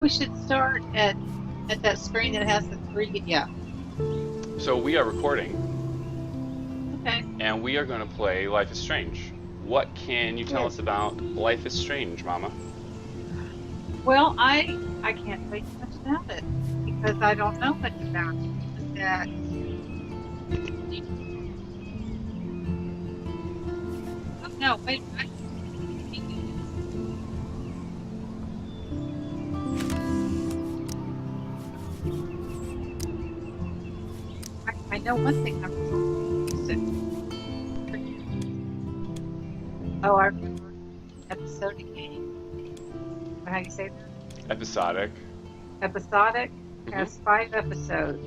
We should start at that screen that has the three. Yeah. So we are recording, Okay. and we are going to play Life is Strange. What can you tell Yes. us about Life is Strange, Mama? Well, I can't tell you much about it because I don't know much about it. That oh no, wait. I know one thing. I'm sick. Oh, I remember episodic game. How do you say that? Episodic. Episodic hmm has 5 episodes.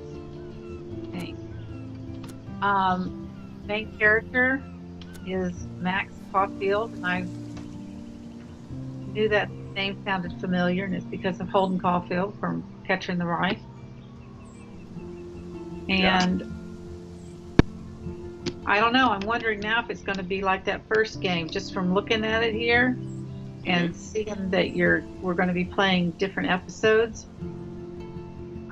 Okay. Um, Main character is Max Caulfield, and I knew that name sounded familiar, and it's because of Holden Caulfield from Catcher in the Rye. Yeah. And I don't know. I'm wondering now if it's going to be like that first game, just from looking at it here hmm and seeing that we're going to be playing different episodes.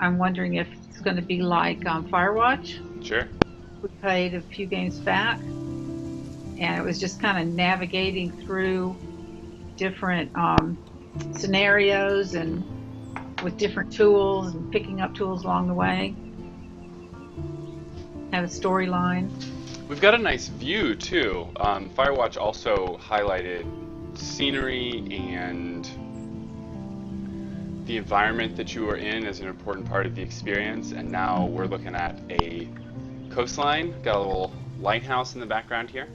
I'm wondering if it's going to be like Firewatch. Sure. We played a few games back, and it was just kind of navigating through different scenarios and with different tools and picking up tools along the way. Have a storyline. We've got a nice view, too. Firewatch also highlighted scenery and the environment that you are in as an important part of the experience, and now we're looking at a coastline. Got a little lighthouse in the background here.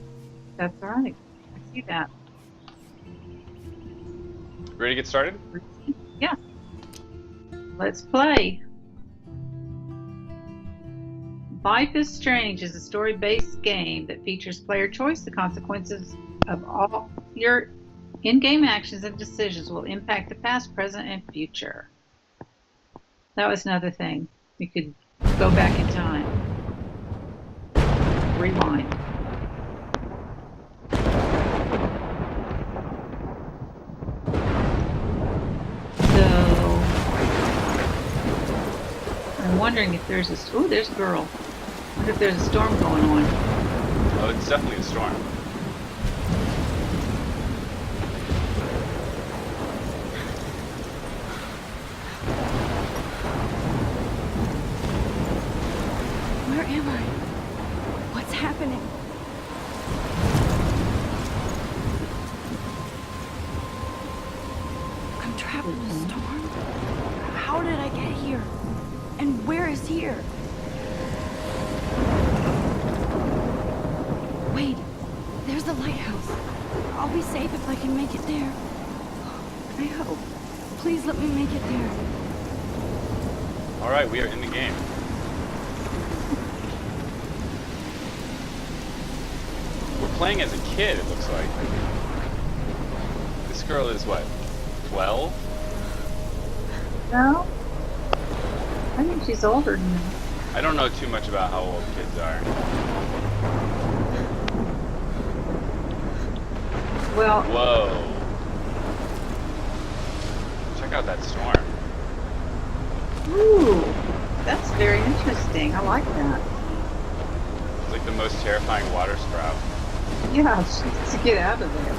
That's right. I see that. Ready to get started? Yeah. Let's play. Life is Strange is a story-based game that features player choice. The consequences of all your in-game actions and decisions will impact the past, present, and future. That was another thing. You could go back in time. Rewind. So, I'm wondering if there's a... Oh, there's a girl. I wonder if there's a storm going on. Oh, it's definitely a storm. Where am I? What's happening? I'm trapped in a storm? How did I get here? And where is here? Wait, there's the lighthouse. I'll be safe if I can make it there. I hope. Please let me make it there. All right, we are in the game. We're playing as a kid, it looks like. This girl is what, 12? No? I think she's older than me. I don't know too much about how old kids are. Well, Whoa. Check out that storm. ooh, that's very interesting. I like that. It's like the most terrifying water sprout. Yeah, she needs to get out of there.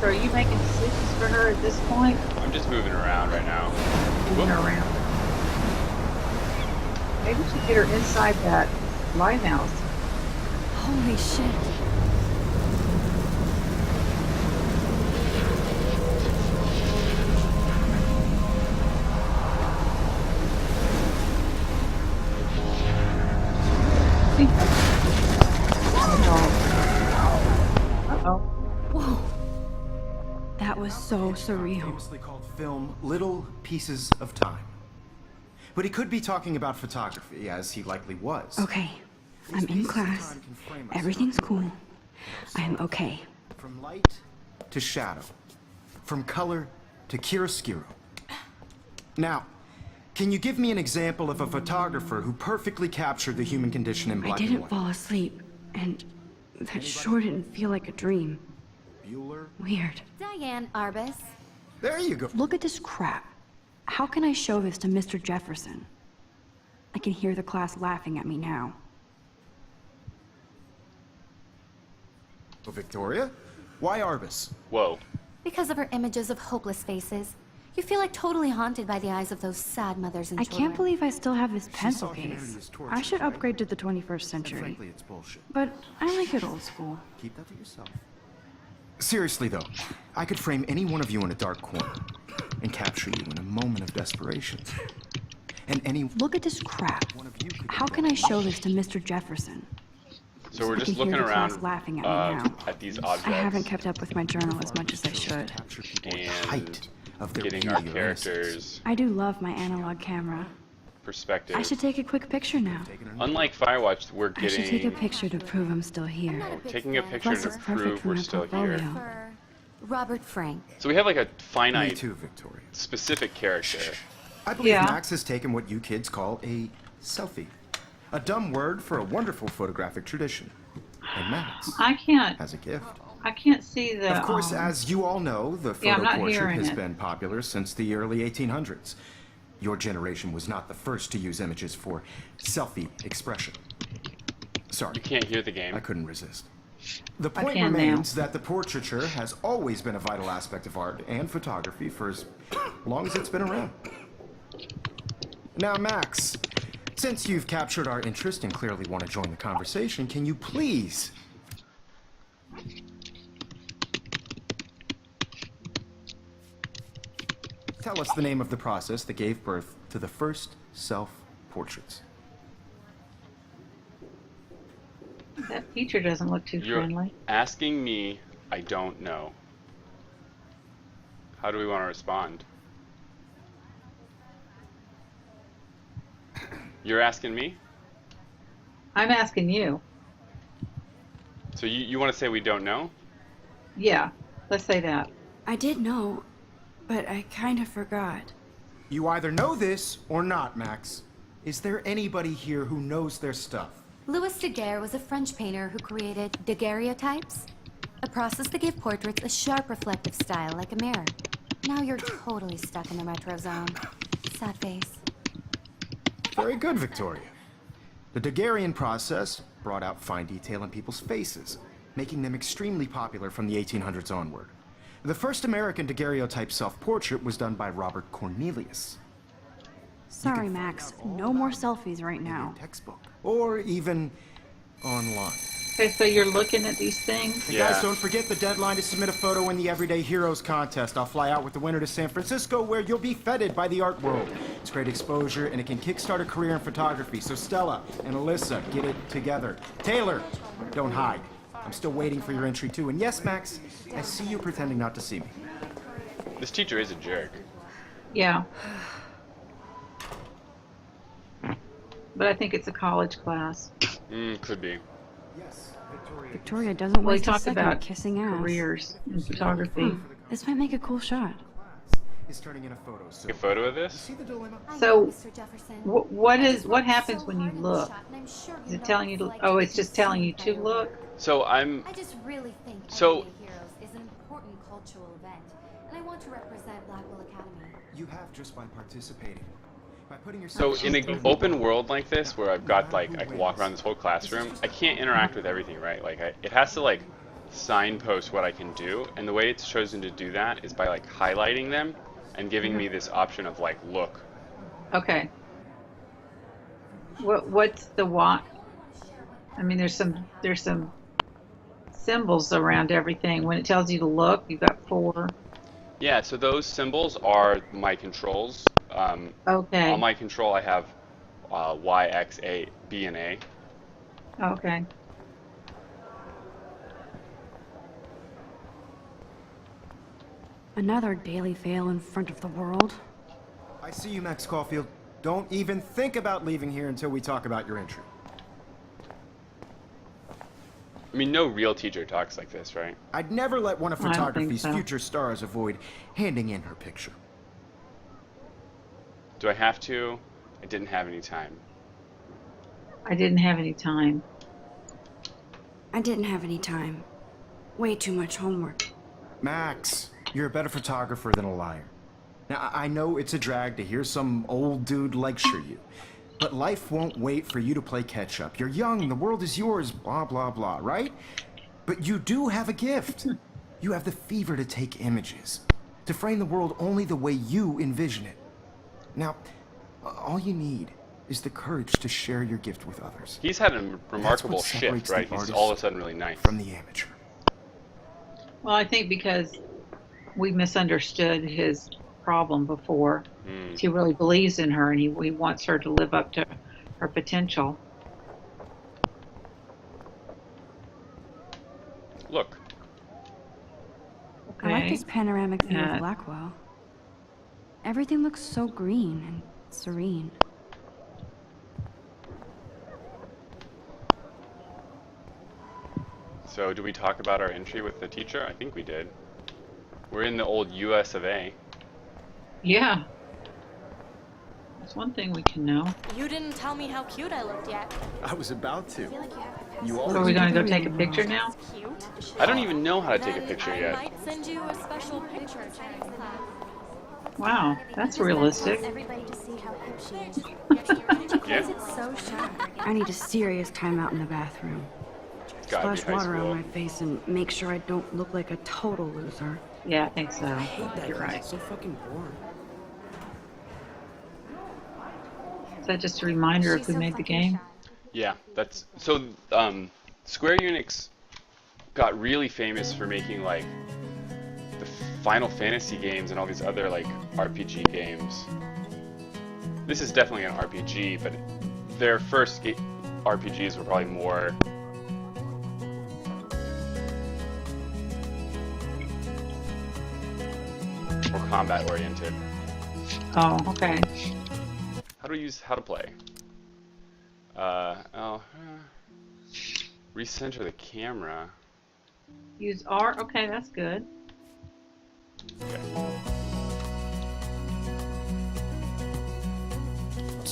So are you making decisions for her at this point? I'm just moving around right now. Moving her around. Maybe we should get her inside that lighthouse. Holy shit. I think uh-oh. Whoa. That was so surreal. Famously called film Little Pieces of Time. But he could be talking about photography, as he likely was. Okay, I'm in class. Everything's cool. I am okay. From light to shadow. From color to chiaroscuro. Now, can you give me an example of a photographer who perfectly captured the human condition in I black and didn't white? fall asleep, and that sure didn't feel like a dream. Bueller. Weird. Diane Arbus. There you go. Look at this crap. How can I show this to Mr. Jefferson? I can hear the class laughing at me now. Oh, Victoria? Why Arbus? Whoa. Because of her images of hopeless faces. You feel like totally haunted by the eyes of those sad mothers and I children. can't believe I still have this pencil saw humanity case. as torture, I should right? upgrade to the 21st And century. frankly, it's bullshit. But I like it old school. Keep that to yourself. Seriously, though, I could frame any one of you in a dark corner and capture you in a moment of desperation. And any Look at this crap. one of you could How can I show this to Mr. Jefferson? So we're I just can hear looking the class around laughing at me now. at these objects. I haven't kept up with my journal as much as I should. capture people at the and height of their getting our beauty or innocence. characters' I do love my analog camera. perspective. I should take a quick picture now. Unlike Firewatch, we're I should take a getting picture to prove I'm still here. taking a picture Plus, to it's perfect prove for we're my still here. portfolio. For Robert Frank. So we have like a Me finite, too, Victoria. specific character. I believe Yeah. Max has taken what you kids call a selfie. A dumb word for a wonderful photographic tradition. And Max I can't. has a gift. I can't see the. Of course, as you all know, the Yeah, I'm photo not portrait hearing has it. been popular since the early 1800s. Your generation was not the first to use images for selfie expression. Sorry, You can't hear the game. I couldn't resist. The I point can now. remains that the portraiture has always been a vital aspect of art and photography for as long as it's been around. Now, Max, since you've captured our interest and clearly want to join the conversation, can you please tell us the name of the process that gave birth to the first self-portraits? That teacher doesn't look too You're friendly. asking me, I don't know. How do we want to respond? You're asking me? I'm asking you. So you want to say we don't know? Yeah, let's say that. I did know, but I kind of forgot. You either know this or not, Max. Is there anybody here who knows their stuff? Louis Daguerre was a French painter who created daguerreotypes, a process that gave portraits a sharp reflective style like a mirror. Now you're totally stuck in the retro zone. Sad face. Very good, Victoria. The Daguerrean process brought out fine detail in people's faces, making them extremely popular from the 1800s onward. The first American daguerreotype self-portrait was done by Robert Cornelius. Sorry, Max. No more selfies right now. Textbook. Or even online. Okay, so you're looking at these things. And Yeah. guys, don't forget the deadline to submit a photo in the Everyday Heroes contest. I'll fly out with the winner to San Francisco, where you'll be feted by the art world. It's great exposure, and it can kickstart a career in photography. So Stella and Alyssa, get it together. Taylor, don't hide. I'm still waiting for your entry too. And yes, Max, I see you pretending not to see me. This teacher is a jerk. Yeah. But I think it's a college class. Could be. Yes, Victoria. Victoria doesn't Well, he waste a talked second about kissing ass. careers in photography. This might make a cool shot. Is turning in a photo. So Take a photo of this? see the dilemma? So, Mr. Jefferson. What happens when you look? Is it telling you to? Oh, it's just telling you to look. So I'm I just really think So- Everyday Heroes is an important cultural event, and I want to represent Blackwell Academy. You have just by participating. By putting so yourself in an open world like this, where I've got like I can walk around this whole classroom, I can't interact with everything, right? Like it has to like signpost what I can do, and the way it's chosen to do that is by like highlighting them and giving me this option of like look. Okay. What's the what? I mean, there's some symbols around everything. When it tells you to look, you've got 4. Yeah, so those symbols are my controls. Okay. On my control, I have Y, X, A, B, and A. Okay. Another daily fail in front of the world. I see you, Max Caulfield. Don't even think about leaving here until we talk about your entry. I mean, no real teacher talks like this, right? I'd never let one of I don't think photography's so. future stars avoid handing in her picture. Do I have to? I didn't have any time. I didn't have any time. I didn't have any time. Way too much homework. Max, you're a better photographer than a liar. Now, I know it's a drag to hear some old dude lecture you, but life won't wait for you to play catch-up. You're young, the world is yours, blah, blah, blah, right? But you do have a gift. You have the fever to take images, to frame the world only the way you envision it. Now, all you need is the courage to share your gift with others. He's had a remarkable shift, right? He's all of a sudden really nice. From the amateur. Well, I think because we misunderstood his problem before. He really believes in her, and he wants her to live up to her potential. Look. I like Okay. this panoramic view of Blackwell. Everything looks so green and serene. So, do we talk about our entry with the teacher? I think we did. We're in the old US of A. Yeah. That's one thing we can know. You didn't tell me how cute I looked yet. I was about to. You So always are we going to go take a picture now? Cute? I don't even know how to take a picture I yet. might send you a special picture. Wow, that's realistic. Everybody to see how hip she is. Yeah, It's so shy. I need a serious timeout in the bathroom. it's gotta be Splash high water school. on my face and make sure I don't look like a total loser. Yeah, I think so. You're right. It's so fucking boring. Is that just a reminder of who made the game? Yeah, that's so. Square Enix got really famous for making like the Final Fantasy games and all these other like RPG games. This is definitely an RPG, but their first RPGs were probably more combat oriented. Oh, okay. How to play? Recenter the camera. Use R. Okay, that's good. Okay.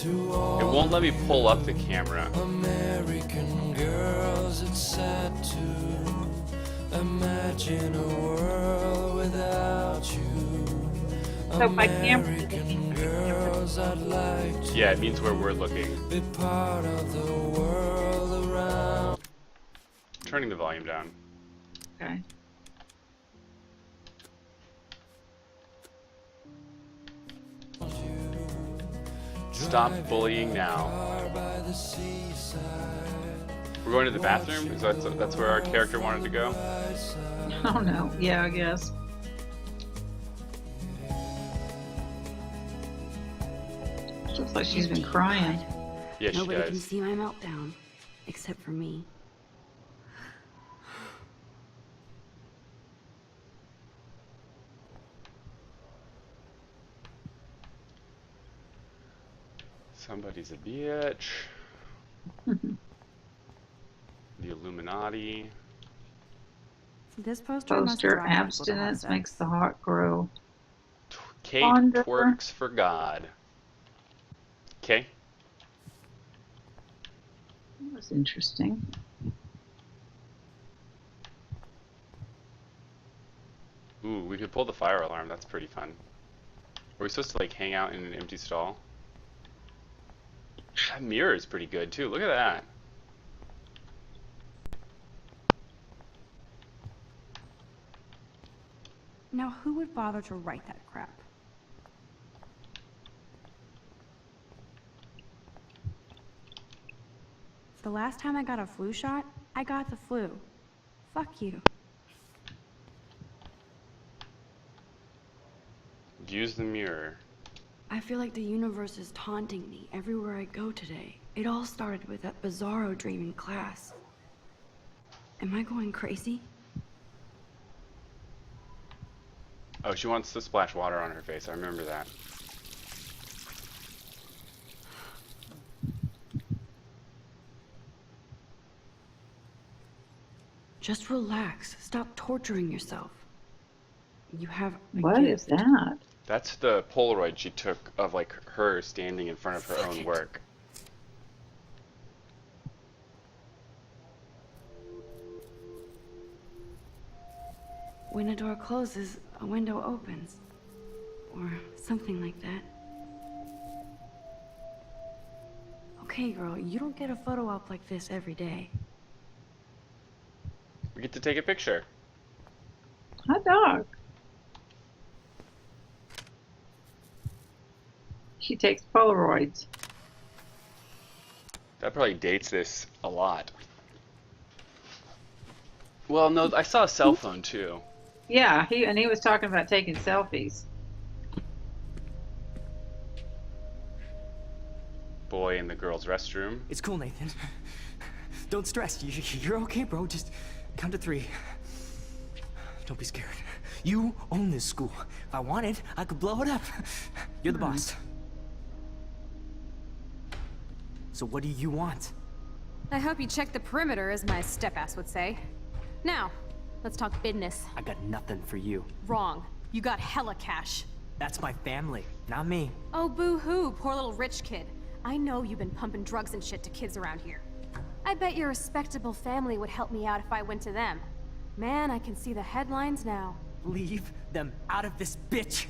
It won't let me pull up the camera. American girls, it's sad to imagine a world without you. So by camera, American girls, I'd like to Yeah, it means where we're looking. be part of the world around. Turning the volume down. okay. Stop bullying now. By the seaside, We're going to the bathroom? Is that's where our character wanted to go? Oh no. Yeah, I guess. Looks like she's been crying. Yeah, she Nobody can does. see my meltdown, except for me. Somebody's a bitch. The Illuminati. This poster must Poster, drive people to have abstinence sex. makes the heart grow. Kate Wonder. twerks for God. Okay. That was interesting. Ooh, we could pull the fire alarm. That's pretty fun. Are we supposed to like hang out in an empty stall? That mirror is pretty good too. Look at that. Now, who would bother to write that crap? The last time I got a flu shot, I got the flu. Fuck you. Use the mirror. I feel like the universe is taunting me everywhere I go today. It all started with that bizarro dream in class. Am I going crazy? Oh, she wants to splash water on her face. I remember that. Just relax. Stop torturing yourself. You have a What gift. is that? That's the Polaroid she took of like her standing in front of her own work. when a door closes, a window opens. Or something like that. Okay, girl, you don't get a photo op like this every day. We get to take a picture. Hot dog. She takes Polaroids. That probably dates this a lot. Well, no, I saw a cell phone too. Yeah, he was talking about taking selfies. Boy in the girls' restroom. It's cool, Nathan. Don't stress. You're okay, bro. Just count to 3. Don't be scared. You own this school. If I wanted, I could blow it up. You're the boss. So what do you want? I hope you check the perimeter, as my step-ass would say. Now, let's talk business. I got nothing for you. Wrong. You got hella cash. That's my family, not me. Oh, boo-hoo, poor little rich kid. I know you've been pumping drugs and shit to kids around here. I bet your respectable family would help me out if I went to them. Man, I can see the headlines now. Leave them out of this, bitch!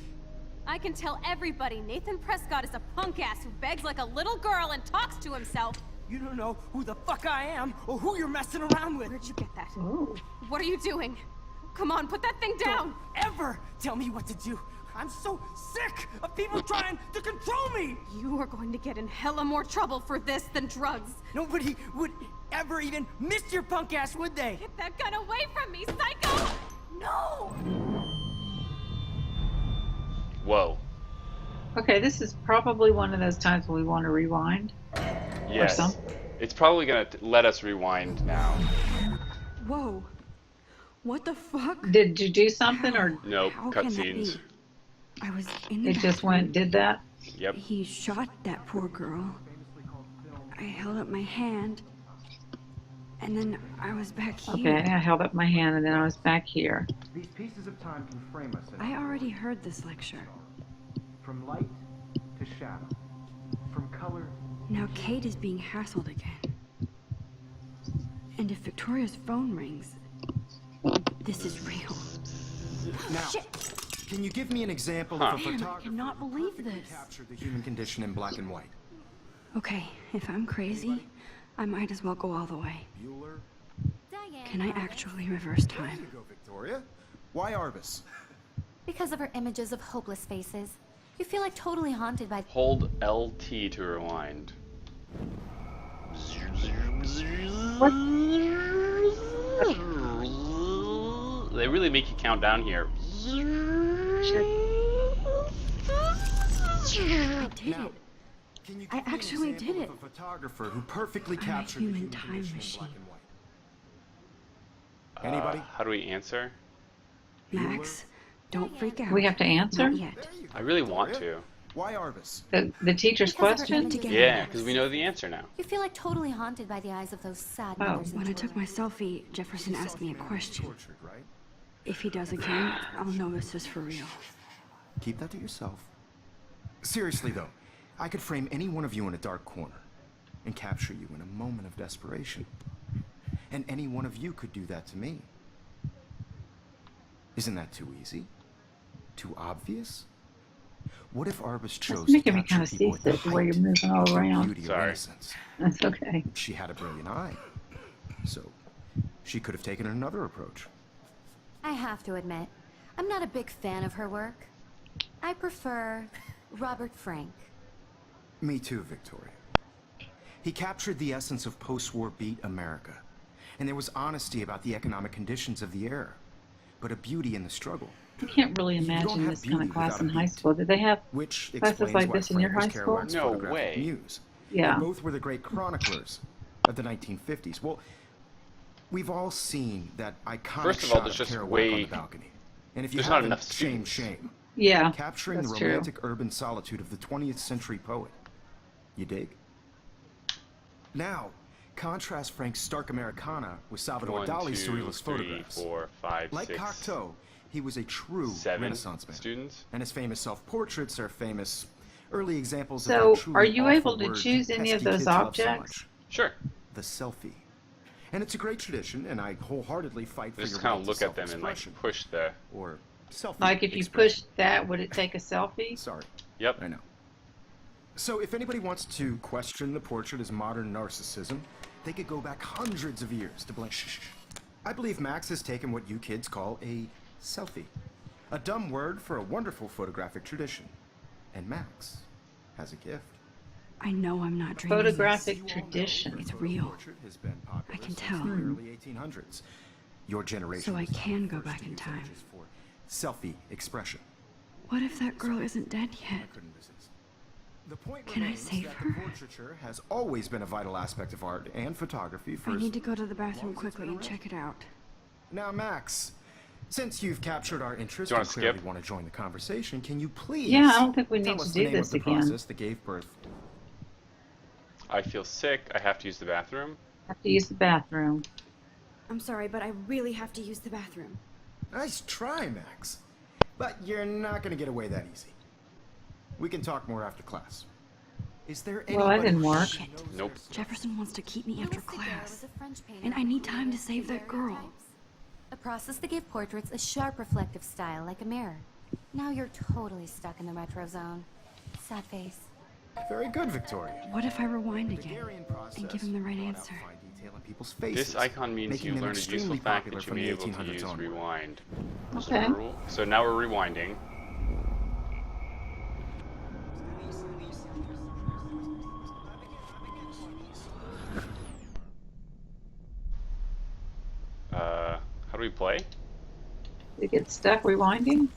I can tell everybody Nathan Prescott is a punk ass who begs like a little girl and talks to himself. You don't know who the fuck I am or who you're messing around with. Where'd you get that? Ooh. What are you doing? Come on, put that thing down! Don't ever tell me what to do. I'm so sick of people trying to control me! You are going to get in hella more trouble for this than drugs. Nobody would ever even miss your punk ass, would they? Get that gun away from me, psycho! No! Whoa. Okay, this is probably one of those times when we want to rewind. Yes. Or some. It's probably gonna let us rewind now. Whoa. What the fuck? Did you do something or Nope. How can that Cutscenes. be? I was in the it just bathroom. did that? Yep. He shot that poor girl. I held up my hand. And then I was back here. Okay, I held up my hand and then I was back here. These pieces of time can frame us in I already heard this lecture. from light to shadow, from color. Now Kate is being hassled again. And if Victoria's phone rings, this is real. Now, can you give me an example Huh. of a Man, I photographer cannot who believe perfectly this. captured the human condition in black and white? Okay, if I'm crazy, I might as well go all the way. Bueller. Diane. Can I actually reverse There time? you go, Victoria. Why Arbus? Because of her images of hopeless faces. You feel like totally haunted by... Hold LT to rewind. What? They really make you count down here. I did Now, it. can you I give me an actually example did of a photographer who perfectly I'm a captured the human human time condition in machine. black and white? Anybody? How do we answer? Max, don't freak out. We have to answer? Not yet. There you go, I really want Victoria. to. Why Arbus? The teacher's Because of her question? images of Yeah, hopeless. because we know the answer now. You feel like totally haunted by the eyes of those sad Oh. mothers. When I took my selfie, Jefferson asked me a question. Tortured, right? If he does again, I'll know this is for real. Keep that to yourself. Seriously though, I could frame any one of you in a dark corner and capture you in a moment of desperation. And any one of you could do that to me. Isn't that too easy? Too obvious? What if Arbus chose It's making to me kind capture of people at the seasick the way you're height moving all of their around. beauty or Sorry. innocence? That's okay. She had a brilliant eye. So, she could have taken another approach. I have to admit, I'm not a big fan of her work. I prefer Robert Frank. Me too, Victoria. He captured the essence of post-war beat America. And there was honesty about the economic conditions of the era, but a beauty in the struggle. I can't really You don't imagine have this kind beauty of class without in a high beat. school. Did they have Which classes explains like why this in your Frank was high school? Kerouac's No photographic way. muse. Yeah. They both were the great chroniclers of the 1950s. Well, we've all seen that iconic First of all, shot there's of just Kerouac on way- the balcony. And if you there's not haven't, enough shame, students. shame. Yeah, Capturing that's the true. romantic urban solitude of the 20th century poet. You dig? Now, contrast Frank's stark Americana with Salvador 1, Dali's 2, surrealist 3, photographs. 4, 5, Like 6, Cocteau, he was a true 7 Renaissance man. students. And his famous self-portraits are famous early examples So, of how truly are you awful able to words choose any of pesky those kids love so objects? much. Sure. The selfie. And it's a great tradition, and I wholeheartedly fight for Just your kind right of to look at them and like self-expression. push the. Or selfie. Like if you push that, would it take a selfie? Sorry. Yep. I know. So if anybody wants to question the portrait as modern narcissism, they could go back hundreds of years to blame. Shh. I believe Max has taken what you kids call a selfie. A dumb word for a wonderful photographic tradition. And Max has a gift. I know I'm not dreaming. Photographic this. tradition. It's real. Has been popular I can since tell. the early 1800s. Your generation. So I was can the go first back to in use time. images for selfie expression. What if that girl isn't dead yet? I couldn't resist. The point Can I remains save that her? the portraiture has always been a vital aspect of art and photography for I as need to go to the bathroom long as it's quickly been and around. check it out. Now, Max, since you've captured our interest Do you and wanna clearly skip? want to join the conversation, can you please Yeah, I don't think we tell need us to the do name this of the again. process that gave birth? I feel sick. I have to use the bathroom. Have to use the bathroom. I'm sorry, but I really have to use the bathroom. Nice try, Max. But you're not going to get away that easy. We can talk more after class. Is there Well, that anybody didn't who work. Shit. Nope. Jefferson wants to keep me after Louis Daguerre class. was a French painter And I who need time to created save that girl. daguerreotypes, a process that gave portraits a sharp reflective style like a mirror. Now you're totally stuck in the retro zone. Sad face. Very good, Victoria. What if I rewind again Hungarian process and give him the right brought out answer? fine detail in people's faces, This icon means making you them learned a useful extremely fact popular that you from may the be able to 1800s use onward. rewind. Okay. So now we're rewinding. How do we play? You get stuck rewinding?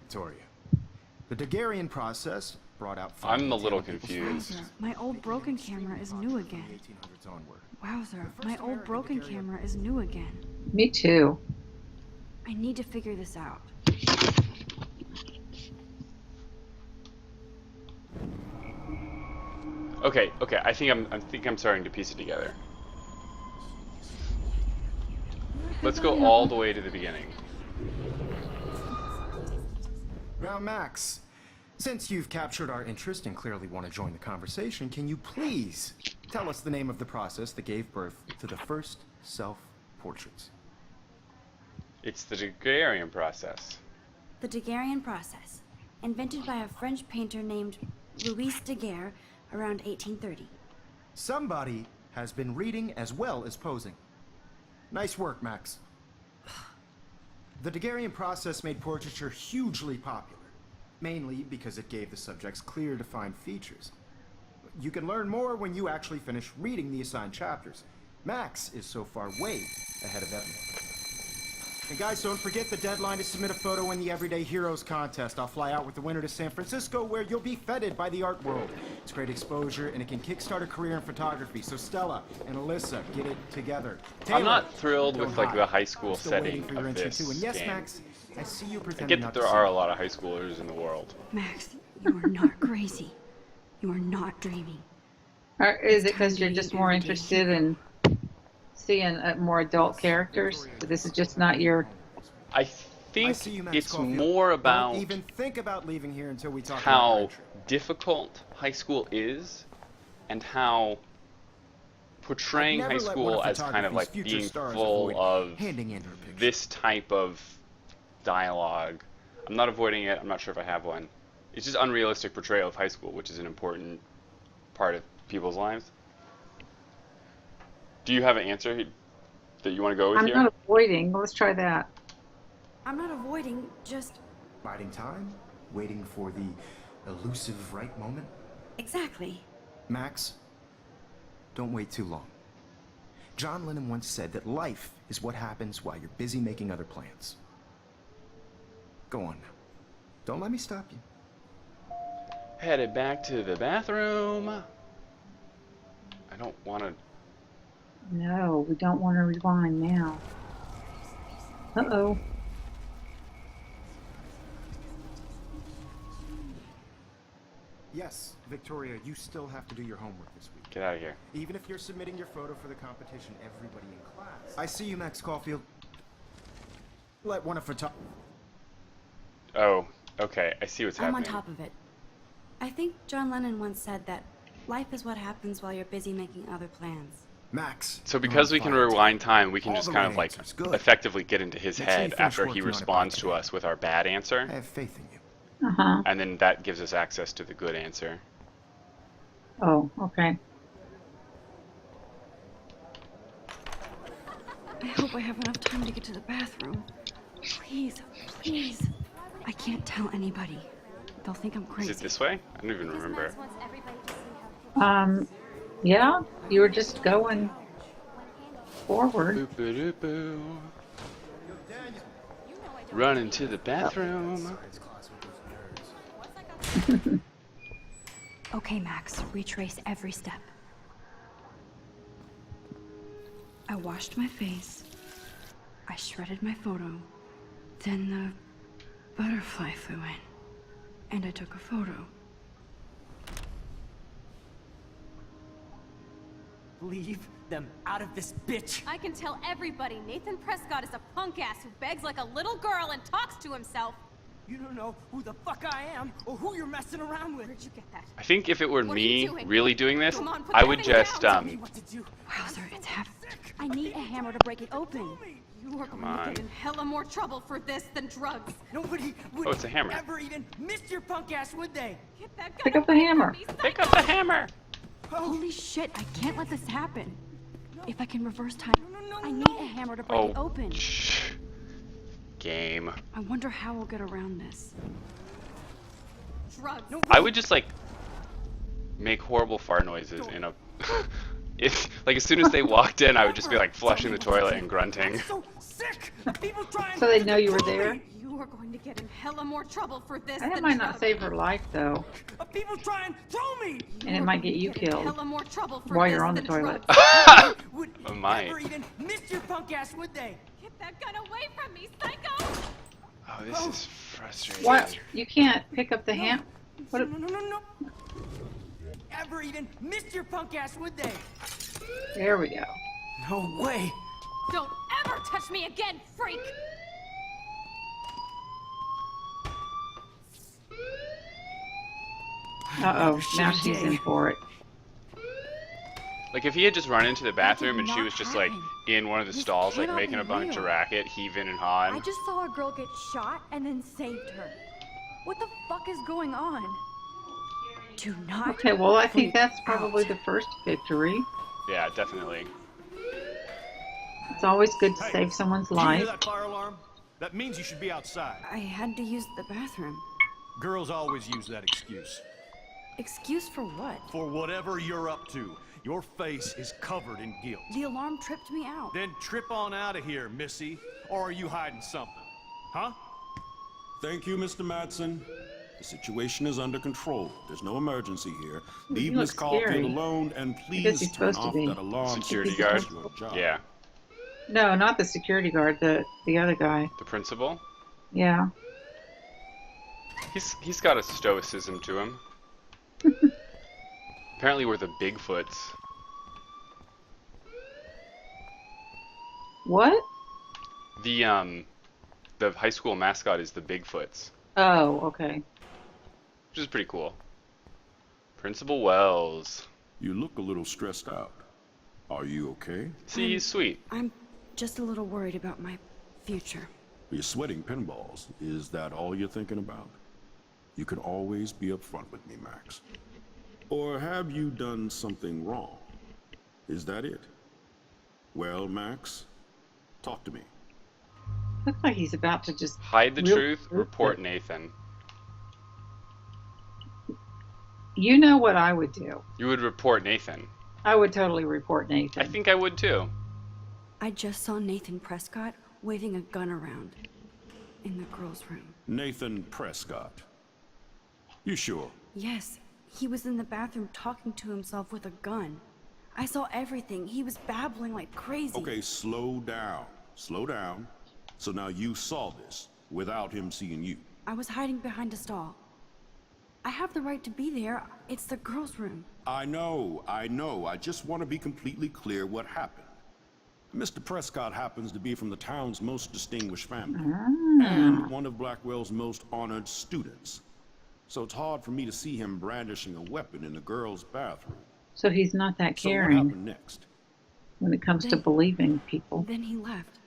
Victoria. The Daguerrean process brought out fine I'm a detail little in people's confused. faces, Wowzer, my old broken camera is new from again. the 1800s onward. Wowzer, my old broken camera is new again. Me too. I need to figure this out. Okay. I think I'm starting to piece it together. Let's go all the way to the beginning. Now, Max, since you've captured our interest and clearly want to join the conversation, can you please tell us the name of the process that gave birth to the first self-portraits? It's the Daguerrean process. The Daguerrean process, invented by a French painter named Louis Daguerre around 1830. Somebody has been reading as well as posing. Nice work, Max. The Daguerrean process made portraiture hugely popular, mainly because it gave the subjects clear, defined features. You can learn more when you actually finish reading the assigned chapters. Max is so far way ahead of everyone. And guys, don't forget the deadline to submit a photo in the Everyday Heroes contest. I'll fly out with the winner to San Francisco, where you'll be feted by the art world. It's great exposure, and it can kickstart a career in photography. So Stella and Alyssa, get it together. Taylor, I'm not thrilled don't with like hide. the high school I'm still waiting setting for your of entry this too. And yes, game. Max, I see you I pretending get not that to there see are it. a lot of high schoolers in the world. Max, you are not crazy. You are not dreaming. Or is it because Time to you're be just an more everyday interested in seeing more adult characters? So this is just not your. I I think see you, Max it's Caulfield. more Don't about even think about leaving here until we talk about how your entry. difficult high school is and how portraying I'd never high let school one of as kind of photography's like future being stars full avoid of handing in her picture. this type of dialogue. I'm not avoiding it. I'm not sure if I have one. It's just unrealistic portrayal of high school, which is an important part of people's lives. Do you have an answer that you want to go with I'm here? not avoiding. Let's try that. I'm not avoiding, just Biding time, waiting for the elusive right moment. exactly. Max, don't wait too long. John Lennon once said that life is what happens while you're busy making other plans. Go on now. Don't let me stop you. Headed back to the bathroom. I don't want to. No, we don't want to rewind now. Uh-oh. Yes, Victoria, you still have to do your homework this week. Get out of here. Even if you're submitting your photo for the competition, everybody in class. I see you, Max Caulfield. Let one of Oh, okay. I see what's I'm on happening. top of it. I think John Lennon once said that life is what happens while you're busy making other plans. Max. So because we can rewind time, we can All just the kind right of like answers. Good. effectively get into his Make sure you head finish after he working on it by responds to today. us with our bad I answer, have faith in you. Uh-huh. and then that gives us access to the good answer. Oh, okay. I hope I have enough time to get to the bathroom. Please, please. I can't tell anybody. They'll think I'm crazy. Is it this way? I don't even remember. Yeah, you were just going forward. Boop-a-doop-boo. Run into the bathroom. Okay, Max, retrace every step. I washed my face. I shredded my photo. Then the butterfly flew in. And I took a photo. Leave them out of this bitch. I can tell everybody Nathan Prescott is a punk ass who begs like a little girl and talks to himself. You don't know who the fuck I am or who you're messing around with. Where'd you get that? I think if it were What are you me doing? really doing this, Come on, put I that would thing just down. Tell me what to do. Wowzer, it's happening. I need a hammer to break it open. You are going on. to get in hella more trouble for this than drugs. Nobody would Oh, it's a hammer. ever even miss your punk ass, would they? Get that gun Pick up the away from hammer. me, pick up psycho! the hammer. Holy shit, I can't let this happen. If I can reverse time, I need a hammer to break it Oh, open. game. I wonder how we'll get around this. Drugs. I would just like make horrible fart noises in a. If like as soon as they walked in, I would just be like flushing the toilet and grunting. So sick. People trying So they know you were there? You are going to get in hella more trouble for this That than might not drugs. save her life, though. People try and throw me. And it might get you killed Hella more trouble for while this you're on the than toilet. drugs. Would I might. ever even miss your punk ass, would they? Get that gun away from me, psycho! Oh, this is frustrating. What? You can't pick up the ham? What? No. Ever even miss your punk ass, would they? There we go. No way. Don't ever touch me again, freak! Uh-oh, now she's in for it. Like if he had just run into the bathroom and she not was just like happen. in one of the This stalls, like cannot making be a bunch of real. racket, heaving and I hawing. just saw a girl get shot and then saved her. What the fuck is going on? Do not. Okay, well, I think freak that's probably out. the first victory. Yeah, definitely. It's always good to save someone's Do you hear life. that fire alarm? That means you should be outside. I had to use the bathroom. Girls always use that excuse. Excuse for what? For whatever you're up to, your face is covered in guilt. The alarm tripped me out. Then trip on out of here, Missy. Or are you hiding something? Huh? Thank you, Mr. Madsen. The situation is under control. There's no emergency here. He Leave Miss looks Caulfield scary. alone and guess please he's turn supposed to off be. that alarm. Security He's guard. supposed Your job. Yeah. No, not the security guard, the other guy. The principal. Yeah. He's got a stoicism to him. Apparently we're the Bigfoots. What? The high school mascot is the Bigfoots, Oh, okay. which is pretty cool. Principal Wells. You look a little stressed out. Are you okay? See, he's sweet. I'm just a little worried about my future. You're sweating pinballs. Is that all you're thinking about? You can always be upfront with me, Max. Or have you done something wrong? Is that it? Well, Max, talk to me. Looks like he's about to just Hide the real- truth, report Nathan. You know what I would do. You would report Nathan. I would totally report Nathan. I think I would too. I just saw Nathan Prescott waving a gun around in the girls' room. Nathan Prescott. You sure? Yes, he was in the bathroom talking to himself with a gun. I saw everything. He was babbling like crazy. Okay, slow down. Slow down. So now you saw this without him seeing you. I was hiding behind a stall. I have the right to be there. It's the girls' room. I know. I just want to be completely clear what happened. Mr. Prescott happens to be from the town's most distinguished family and one of Blackwell's most honored students. So it's hard for me to see him brandishing a weapon in the girls' bathroom. So he's not that So what caring. happened next? when it comes to Then- believing people. Then he left.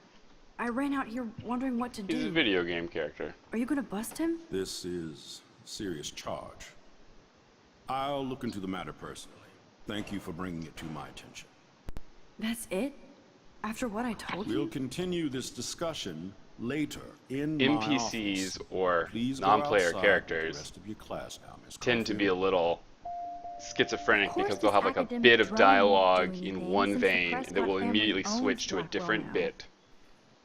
I ran out here wondering what to He's a do. video game character. Are you gonna bust him? This is a serious charge. I'll look into the matter personally. Thank you for bringing it to my attention. That's it? After what I told We'll you? continue this discussion later in my NPCs office. or Please go non-player outside with the characters rest of your class now, Miss tend to be a Caulfield. little schizophrenic Of course because they'll this have like a academic bit of drone won't do dialogue anything in one since the vein Prescott that will family immediately owns switch to a Blackwell different now. bit.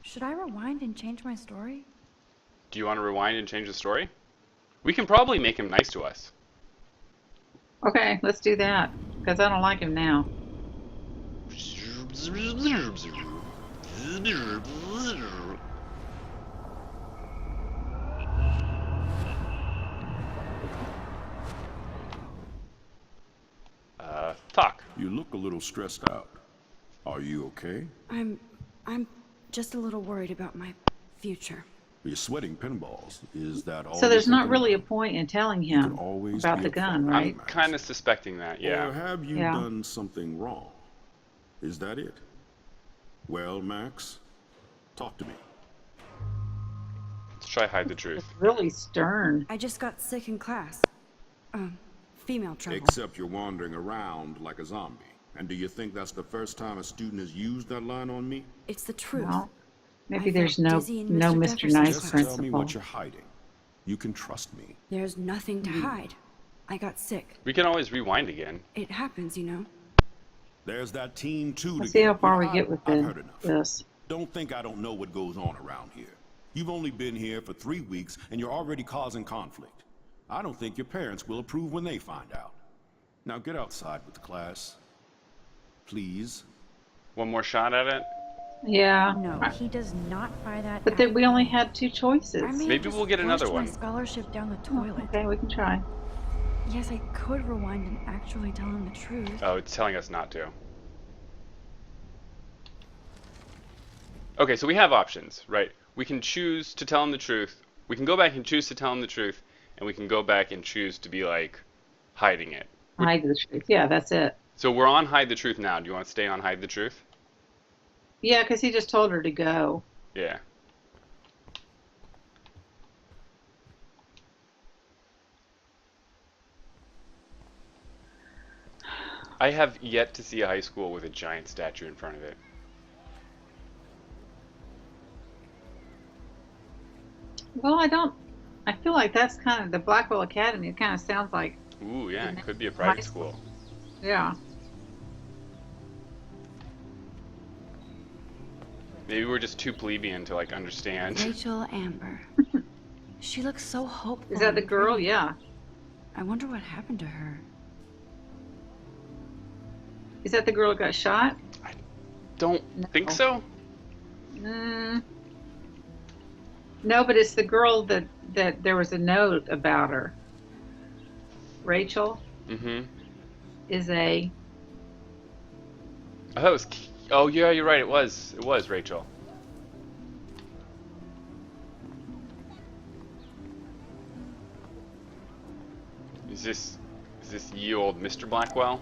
Should I rewind and change my story? Do you want to rewind and change the story? We can probably make him nice to us. Okay, let's do that. Because I don't like him now. Talk. You look a little stressed out. Are you okay? I'm just a little worried about my future. You're sweating pinballs. Is that all? So there's you're not thinking really a about? point in telling You can him always about be the upfront gun, with right? Max. Kind of suspecting that, yeah. Or have you Yeah. done something wrong? Is that it? Well, Max, talk to me. Let's try hide the truth. Really stern. I just got sick in class. Female trouble. Except you're wandering around like a zombie. And do you think that's the first time a student has used that line on me? It's the truth. Well, maybe I there's felt no dizzy in no Mr. Mr. Jefferson's Nice Just class. tell me principle. what you're hiding. You can trust me. There's nothing to hide. I got sick. We can always rewind again. It happens, you know. There's that team too. Let's see how far we I- get with I've heard enough. this. Don't think I don't know what goes on around here. You've only been here for 3 weeks and you're already causing conflict. I don't think your parents will approve when they find out. Now get outside with the class. Please. One more shot at it? Yeah. No, he does not buy that. But then we only had 2 choices. I may have Maybe just we'll get another flushed one. my scholarship down the toilet. Okay, we can try. Yes, I could rewind and actually tell him the truth. Oh, it's telling us not to. Okay, so we have options, right? We can choose to tell him the truth. We can go back and choose to tell him the truth, and we can go back and choose to be like hiding it. Hide the truth. Yeah, that's it. So we're on hide the truth now. Do you want to stay on hide the truth? Yeah, because he just told her to go. Yeah. I have yet to see a high school with a giant statue in front of it. Well, I feel like that's kind of the Blackwell Academy. It kind of sounds like, Ooh, yeah, it could be a High private school. school. yeah. Maybe we're just too plebeian to like understand. Rachel Amber. She looks so hopeful. Is that the and girl? pretty. Yeah. I wonder what happened to her. Is that the girl who got shot? Don't think so. Mm. No, but it's the girl that there was a note about her. Rachel Mm-hmm. is a. I thought it was. Oh yeah, you're right. It was Rachel. Is this ye old Mr. Blackwell?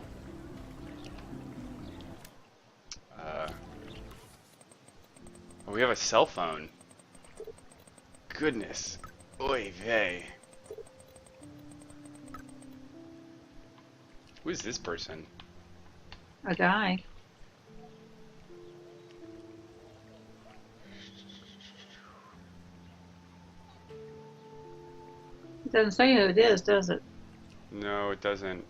Oh, we have a cell phone. Goodness. Oy vey. Who is this person? A guy. It doesn't say who it is, does it? No, it doesn't.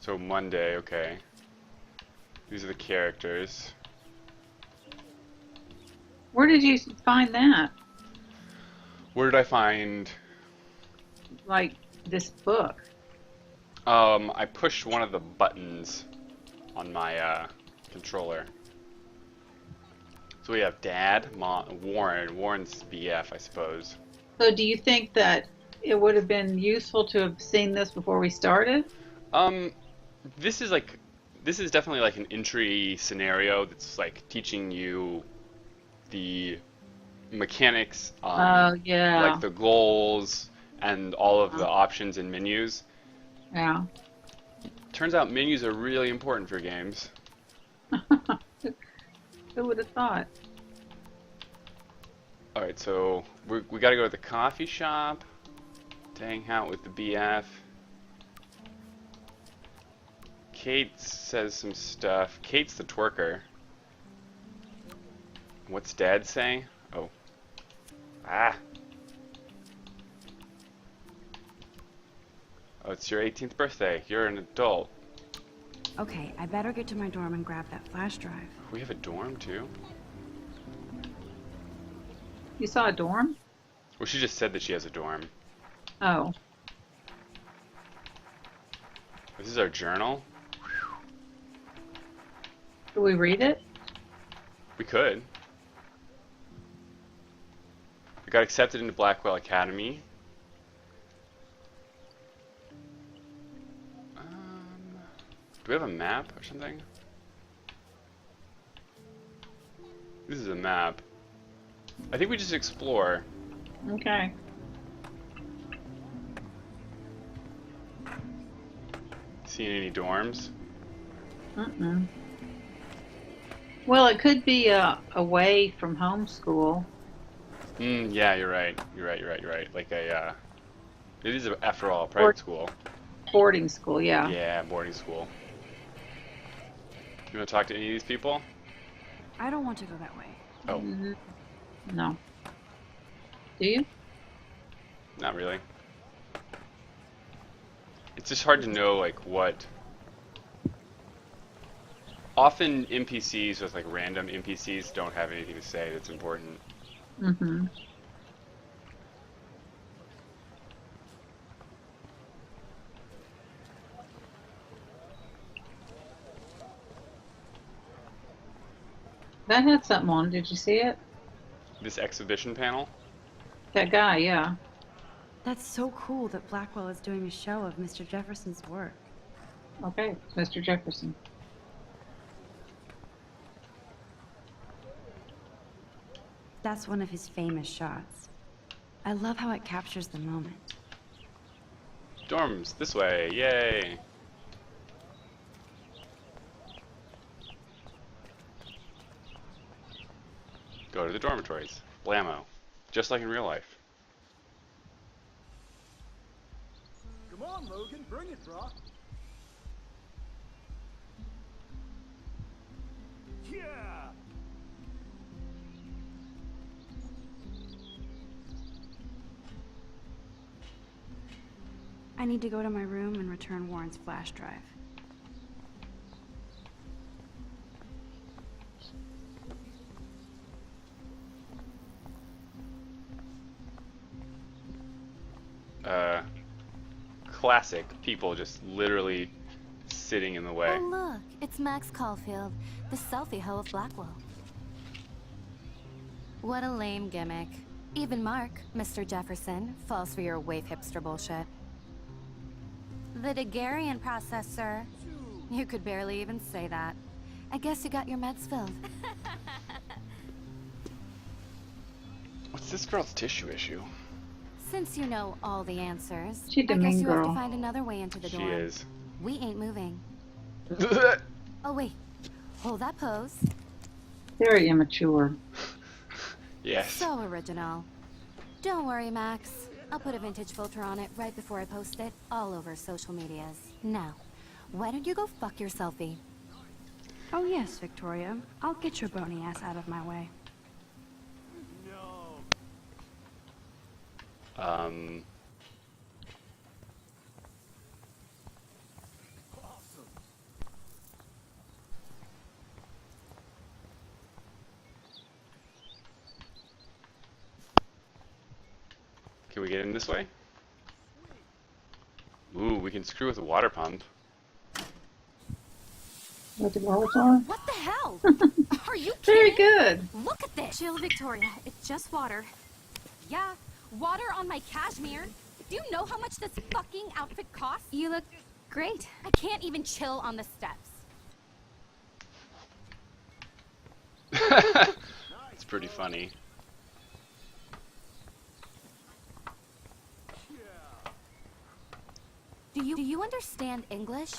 So Monday, okay. These are the characters. Where did you find that? Where did I find? Like this book? I pushed one of the buttons on my controller. So we have Dad, Mom, Warren. Warren's BF, I suppose. So do you think that it would have been useful to have seen this before we started? This is definitely like an entry scenario that's like teaching you the mechanics, Oh, yeah. like the goals and all of the options and menus. Yeah. Turns out menus are really important for games. Who would have thought? Alright, so we gotta go to the coffee shop to hang out with the BF. Kate says some stuff. Kate's the twerker. What's Dad saying? Oh. Ah. Oh, it's your 18th birthday. You're an adult. Okay, I better get to my dorm and grab that flash drive. We have a dorm too? You saw a dorm? Well, she just said that she has a dorm. Oh. This is our journal? Do we read it? We could. We got accepted into Blackwell Academy. Do we have a map or something? This is a map. I think we just explore. Okay. Seeing any dorms? Mm-mm. Well, it could be away from homeschool. Yeah, you're right. You're right. Like a, it is, after all, a private school. Boarding school, yeah. Yeah, boarding school. You want to talk to any of these people? I don't want to go that way. Oh. No. Do you? Not really. It's just hard to know, like, what... Often NPCs with, like, random NPCs don't have anything to say that's important. Mm-hmm. That had something on. Did you see it? This exhibition panel? That guy, yeah. That's so cool that Blackwell is doing a show of Mr. Jefferson's work. Okay, Mr. Jefferson. That's one of his famous shots. I love how it captures the moment. Dorms, this way, yay! Go to the dormitories. Blammo. Just like in real life. Come on, Logan, bring it, bro. Yeah! I need to go to my room and return Warren's flash drive. Classic people just literally sitting in the way. Oh look, it's Max Caulfield, the selfie hoe of Blackwell. What a lame gimmick. Even Mark, Mr. Jefferson, falls for your waif hipster bullshit. The Daguerrean process, sir. You could barely even say that. I guess you got your meds filled. What's this girl's tissue issue? Since you know all the answers, She's a I guess mean you have girl. to find another way into the She dorm. is. We ain't moving. Oh wait, hold that pose. Very immature. Yes. So original. Don't worry, Max. I'll put a vintage filter on it right before I post it all over social medias. Now, why don't you go fuck your selfie? Oh yes, Victoria. I'll get your bony ass out of my way. Can we get in this way? Ooh, we can screw with a water pump. What the world's on? What the hell? Are you Very kidding? good. Look at this. Chill, Victoria. It's just water. Yeah, water on my cashmere. Do you know how much this fucking outfit costs? You look great. I can't even chill on the steps. It's pretty funny. Do you understand English?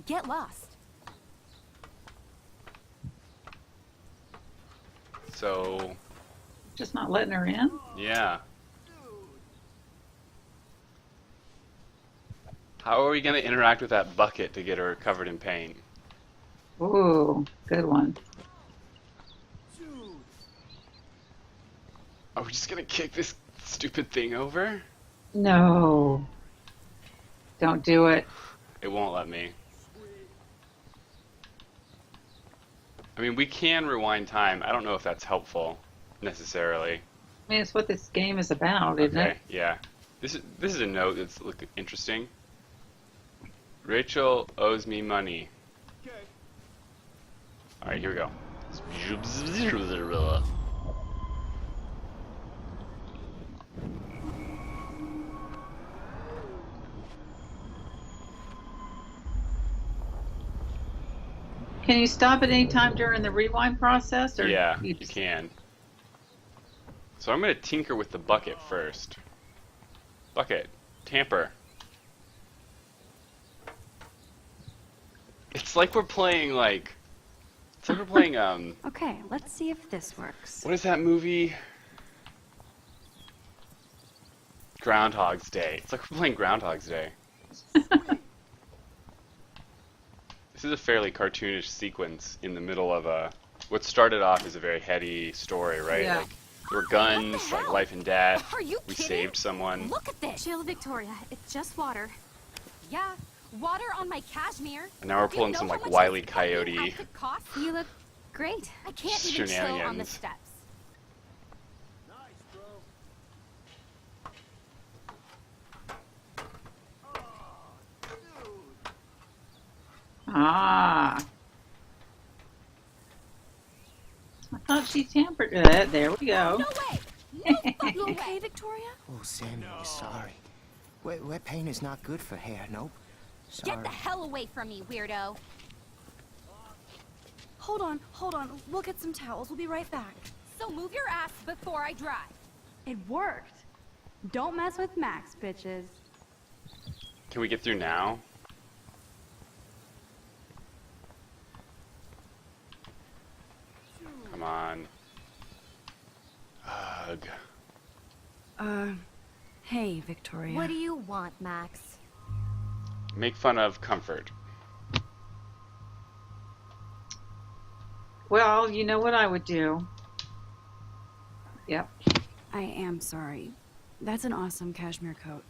Get lost. So, Just not letting her in? yeah. How are we going to interact with that bucket to get her covered in paint? Ooh, good one. Are we just going to kick this stupid thing over? No. Don't do it. It won't let me. I mean, we can rewind time. I don't know if that's helpful, necessarily. I mean, it's what this game is about, isn't Okay, it? yeah. This is a note that's interesting. Rachel owes me money. Alright, here we go. Can you stop at any time during the rewind process? Or Yeah, you you can. So I'm going to tinker with the bucket first. Bucket. Tamper. It's like we're playing, Okay, let's see if this works. what is that movie? Groundhog's Day. It's like we're playing Groundhog's Day. This is a fairly cartoonish sequence in the middle of what started off as a very heady story, right? Yeah. Like, there were guns, like life and death. Are you We kidding? saved someone. Look at this. Chill, Victoria. It's just water. Yeah, water on my cashmere. And now we're Do you pulling know some how like much Wile E. this fucking Coyote outfit costs? You look great. I can't even chill on the shenanigans. steps. Ah. I thought she tampered with it. There we go. No way. No fucking You way. okay, Victoria? Oh, Sammy, sorry. Wet paint is not good for hair, nope. Sorry. Get the hell away from me, weirdo. Hold on. We'll get some towels. We'll be right back. So move your ass before I drive. It worked. Don't mess with Max, bitches. Can we get through now? Come on. Ugh. Hey, Victoria. What do you want, Max? Make fun of comfort. Well, you know what I would do. Yep. I am sorry. That's an awesome cashmere coat.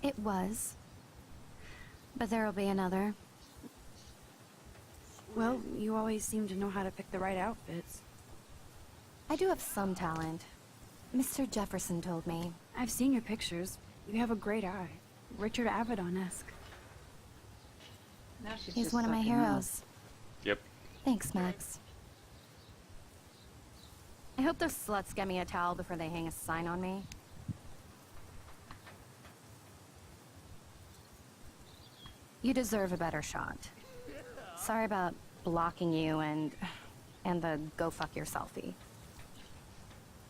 It was. But there'll be another. Well, you always seem to know how to pick the right outfits. I do have some talent. Mr. Jefferson told me. I've seen your pictures. You have a great eye. Richard Avedon-esque. Now she's He's just one of my sucking up. heroes. Yep. Thanks, Max. I hope those sluts get me a towel before they hang a sign on me. You deserve a better shot. Sorry about blocking you and the go fuck your selfie.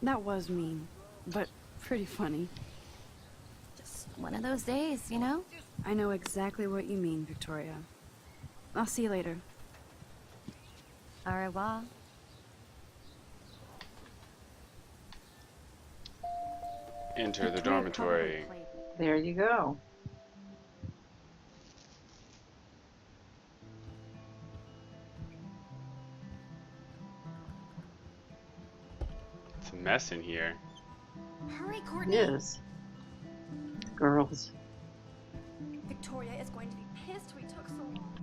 That was mean, but pretty funny. Just one of those days, you know? I know exactly what you mean, Victoria. I'll see you later. Au revoir. Enter the dormitory. There you go. It's a mess in here. Hurry, It Courtney. is. Girls. Victoria is going to be pissed we took so long.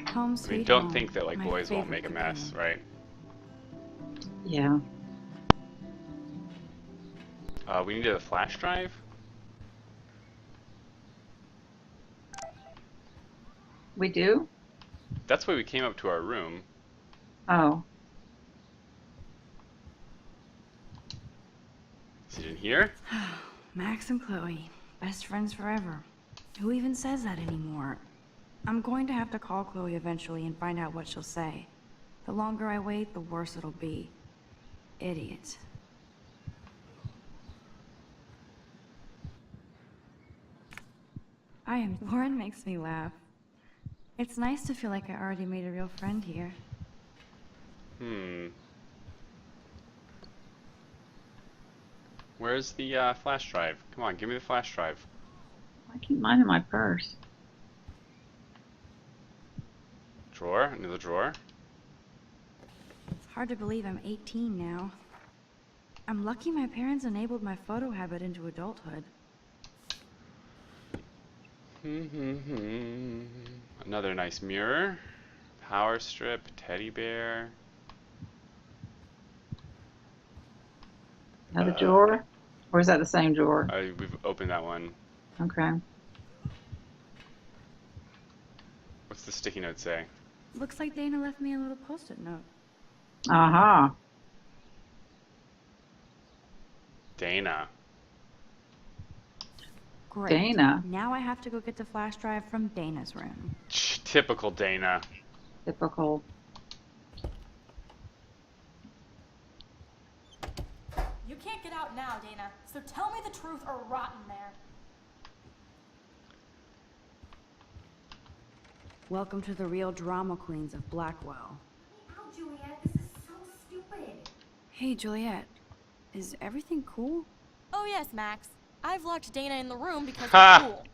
Home I sweet mean, don't home. think that like My boys won't favorite make a mess, companion. right? Yeah. We need a flash drive. We do? That's why we came up to our room. Oh. Is it in here? Max and Chloe, best friends forever. Who even says that anymore? I'm going to have to call Chloe eventually and find out what she'll say. The longer I wait, the worse it'll be. Idiot. I am Lauren makes me laugh. It's nice to feel like I already made a real friend here. Where's the flash drive? Come on, give me the flash drive. I keep mine in my purse. Drawer? Another drawer? It's hard to believe I'm 18 now. I'm lucky my parents enabled my photo habit into adulthood. Another nice mirror. Power strip, teddy bear. Another drawer? Or is that the same drawer? We've opened that one. Okay. What's the sticky note say? Looks like Dana left me a little post-it note. Aha. Dana. Great. Dana. Now I have to go get the flash drive from Dana's room. Typical Dana. Typical. You can't get out now, Dana, so tell me the truth or rot in there. Welcome to the real drama queens of Blackwell. Ow, Juliet, this is so stupid. Hey, Juliet. Is everything cool? Oh yes, Max. I've locked Dana in the room because Ha! we're cool.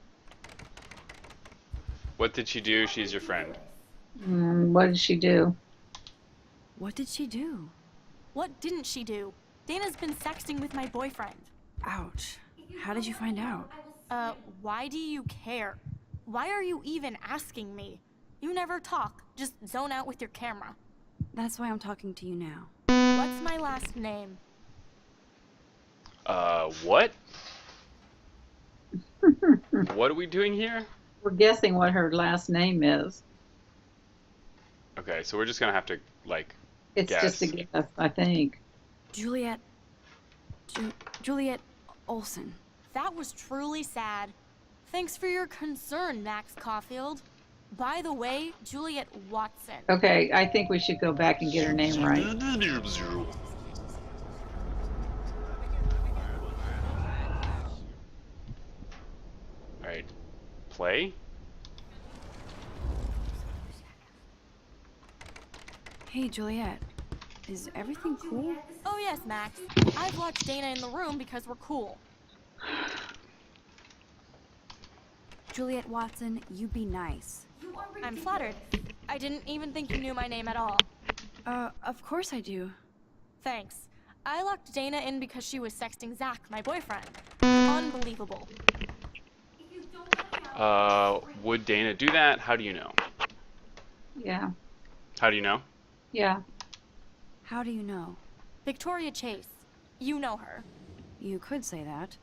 What did she do? She's your friend. What did she do? What did she do? What didn't she do? Dana's been sexting with my boyfriend. Ouch. How did you find out? Why do you care? Why are you even asking me? You never talk, just zone out with your camera. That's why I'm talking to you now. What's my last name? What? What are we doing here? We're guessing what her last name is. Okay, so we're just gonna have to, like, It's guess. just a guess, I think. Juliet. Juliet Olsen. That was truly sad. Thanks for your concern, Max Caulfield. By the way, Juliet Watson. Okay, I think we should go back and get her name right. Alright. Play? Hey, Juliet. Is everything cool? Oh yes, Max. I've locked Dana in the room because we're cool. Juliet Watson, you be nice. I'm flattered. I didn't even think you knew my name at all. Of course I do. Thanks. I locked Dana in because she was sexting Zach, my boyfriend. Unbelievable. Would Dana do that? How do you know? Yeah. How do you know? Yeah. How do you know? Victoria Chase. You know her. You could say that.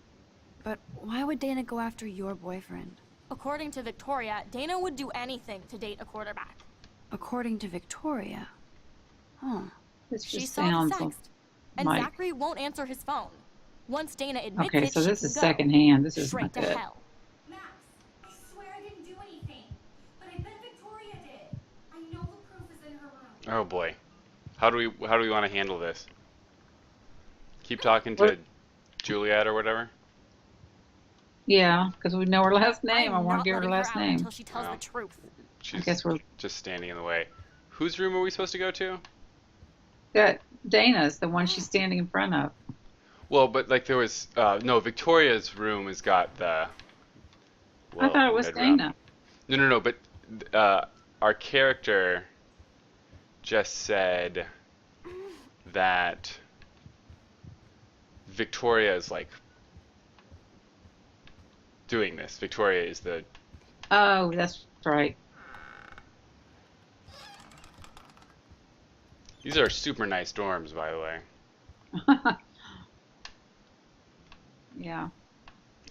But why would Dana go after your boyfriend? According to Victoria, Dana would do anything to date a quarterback. According to Victoria? Huh. This She just saw the sounds sext, and like... Zachary won't answer his phone. Once Dana admits Okay, it, so she this can is go. secondhand. This is straight not to good. hell. Max, I swear I didn't do anything. But I bet Victoria did. I know the proof is in her room. Oh boy. How do we want to handle this? Keep talking to Juliet or whatever? Yeah, because we know her last name. I I'm want not to give her letting last out name. until she tells Oh. the truth. She's guess we're- just standing in the way. Whose room are we supposed to go to? That Dana's the one she's standing in front of. Well, but like there was no, Victoria's room has got the. I thought it was mid-round. Dana. No, but our character just said that Victoria is like doing this. Victoria is the. Oh, that's right. These are super nice dorms, by the way. Yeah.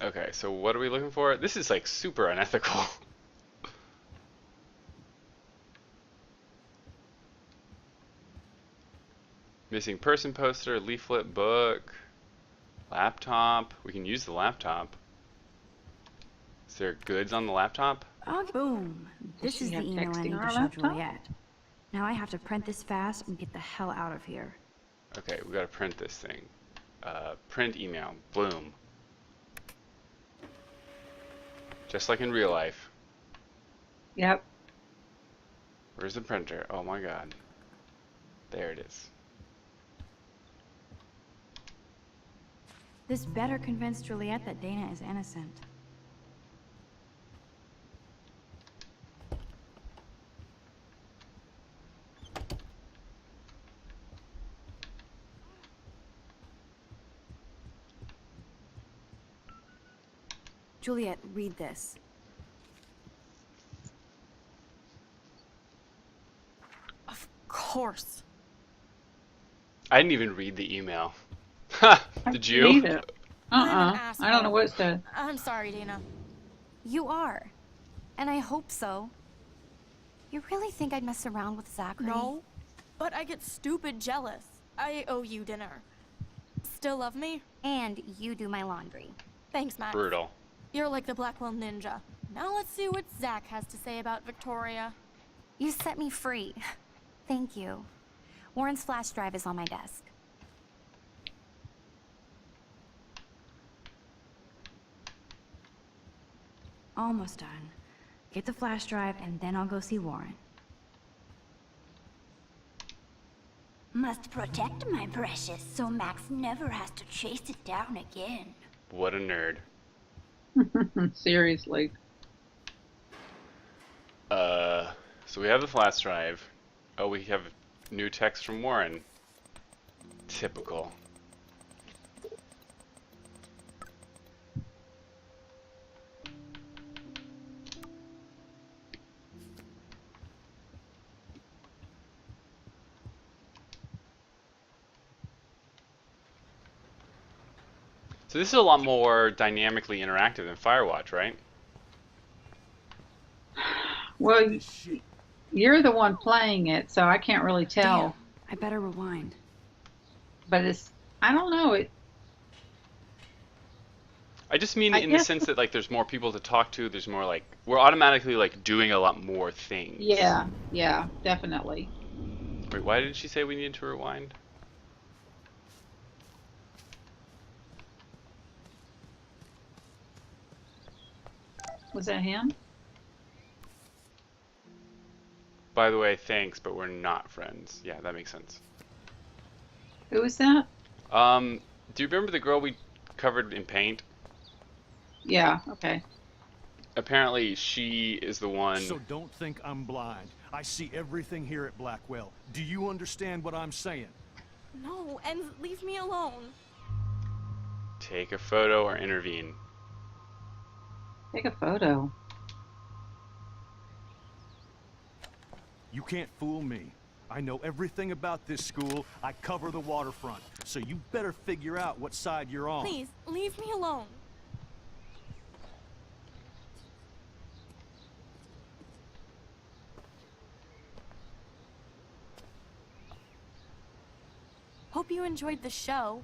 Okay, so what are we looking for? This is like super unethical. Missing person poster, leaflet, book, laptop. We can use the laptop. Is there goods on the laptop? Oh, boom. This she is the have email I texting need on to her show laptop? Juliet. Now I have to print this fast and get the hell out of here. Okay, we gotta print this thing. Print email. Bloom. Just like in real life. Yep. Where's the printer? Oh my god. There it is. This better convince Juliet that Dana is innocent. Juliet, read this. Of course. I didn't even read the email. Ha! Did you? Read it. I'm an I asshole. don't know what it said. I'm sorry, Dana. You are. And I hope so. You really think I'd mess around with Zachary? No, but I get stupid jealous. I owe you dinner. Still love me? And you do my laundry. Thanks, Max. Brutal. You're like the Blackwell Ninja. Now let's see what Zach has to say about Victoria. You set me free. Thank you. Warren's flash drive is on my desk. Almost done. Get the flash drive and then I'll go see Warren. Must protect my precious so Max never has to chase it down again. What a nerd. Seriously. So we have the flash drive. Oh, we have new text from Warren. Typical. So this is a lot more dynamically interactive than Firewatch, right? Well, you're the one playing it, so I can't really tell. Damn, I better rewind. But it's, I don't know, I just mean in the sense that like there's more people to talk to, there's more like, we're automatically like doing a lot more things. Yeah, definitely. Wait, why did she say we needed to rewind? Was that him? By the way, thanks, but we're not friends. Yeah, that makes sense. Who was that? Do you remember the girl we covered in paint? Yeah, okay. Apparently she is the one. So don't think I'm blind. I see everything here at Blackwell. Do you understand what I'm saying? No, and leave me alone. Take a photo or intervene. Take a photo. You can't fool me. I know everything about this school. I cover the waterfront. So you better figure out what side you're on. Please, leave me alone. Hope you enjoyed the show.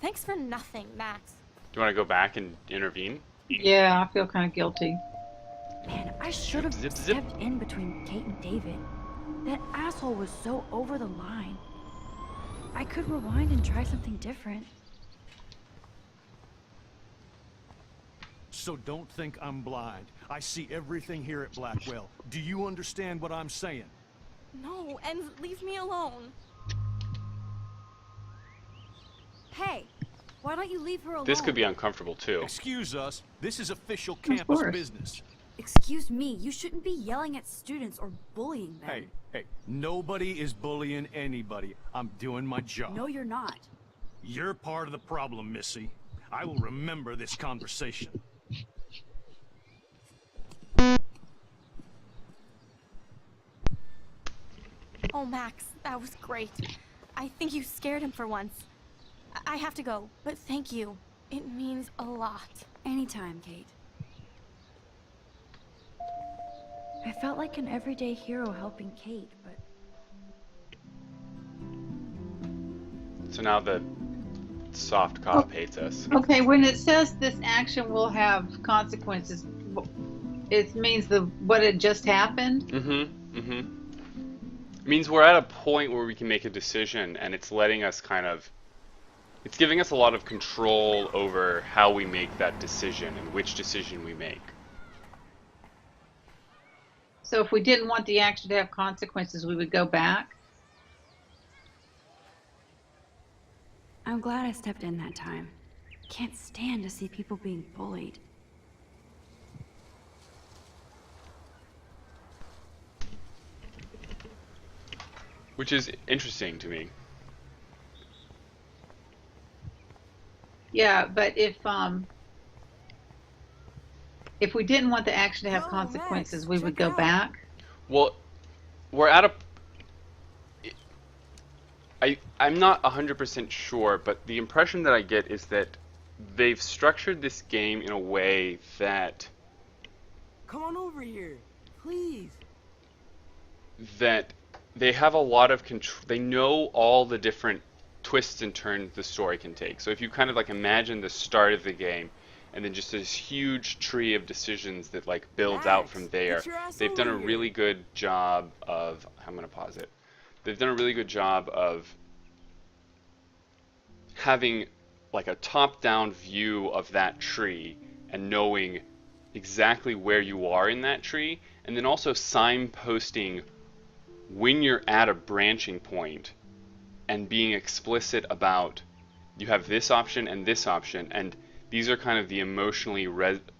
Thanks for nothing, Max. Do you want to go back and intervene? Yeah, I feel kind of guilty. Man, I should have Zip, zip. stepped in between Kate and David. That asshole was so over the line. I could rewind and try something different. So don't think I'm blind. I see everything here at Blackwell. Do you understand what I'm saying? No, and leave me alone. Hey, why don't you leave her alone? This could be uncomfortable too. Excuse us. This is official campus business. Excuse me, you shouldn't be yelling at students or bullying them. Hey, nobody is bullying anybody. I'm doing my job. No, you're not. You're part of the problem, Missy. I will remember this conversation. Oh, Max, that was great. I think you scared him for once. I have to go, but thank you. It means a lot. Anytime, Kate. I felt like an everyday hero helping Kate, but... So now the soft cop hates us. Okay, when it says this action will have consequences, it means what had just happened? It means we're at a point where we can make a decision, and it's letting us it's giving us a lot of control over how we make that decision and which decision we make. So if we didn't want the action to have consequences, we would go back? I'm glad I stepped in that time. Can't stand to see people being bullied. Which is interesting to me. Yeah, but if we didn't want the action to have consequences, we would go back? Well, we're at I'm not 100% sure, but the impression that I get is that they've structured this game in a way that... Come on over here, please. That they have a lot of control. They know all the different twists and turns the story can take. So if you kind of like imagine the start of the game, and then just this huge tree of decisions that like builds out from there, they've done a really good job of... I'm going to pause it. They've done a really good job of having like a top-down view of that tree and knowing exactly where you are in that tree, and then also signposting when you're at a branching point and being explicit about you have this option and this option, and these are kind of the emotionally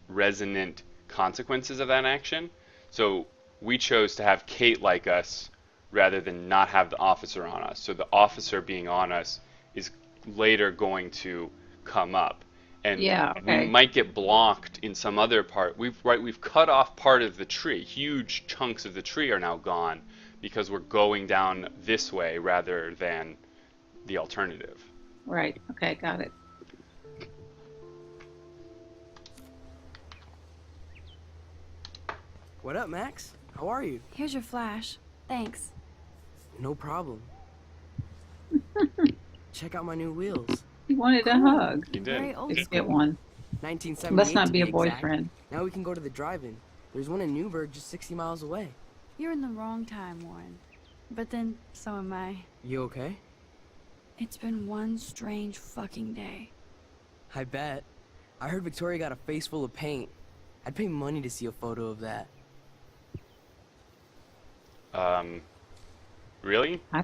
resonant consequences of that action. So we chose to have Kate like us rather than not have the officer on us. So the officer being on us is later going to come up, and we might get blocked in some other part. We've cut off part of the tree. Huge chunks of the tree are now gone because we're going down this way rather than the alternative. Right. Okay, got it. What up, Max? How are you? Here's your flash. Thanks. No problem. Check out my new wheels. He wanted a hug. He did. Let's get one. 1978. Let's not to be a exact. boyfriend. Now we can go to the drive-in. There's one in Newburgh just 60 miles away. You're in the wrong time, Warren. But then, so am I. You okay? It's been one strange fucking day. I bet. I heard Victoria got a face full of paint. I'd pay money to see a photo of that. Really? I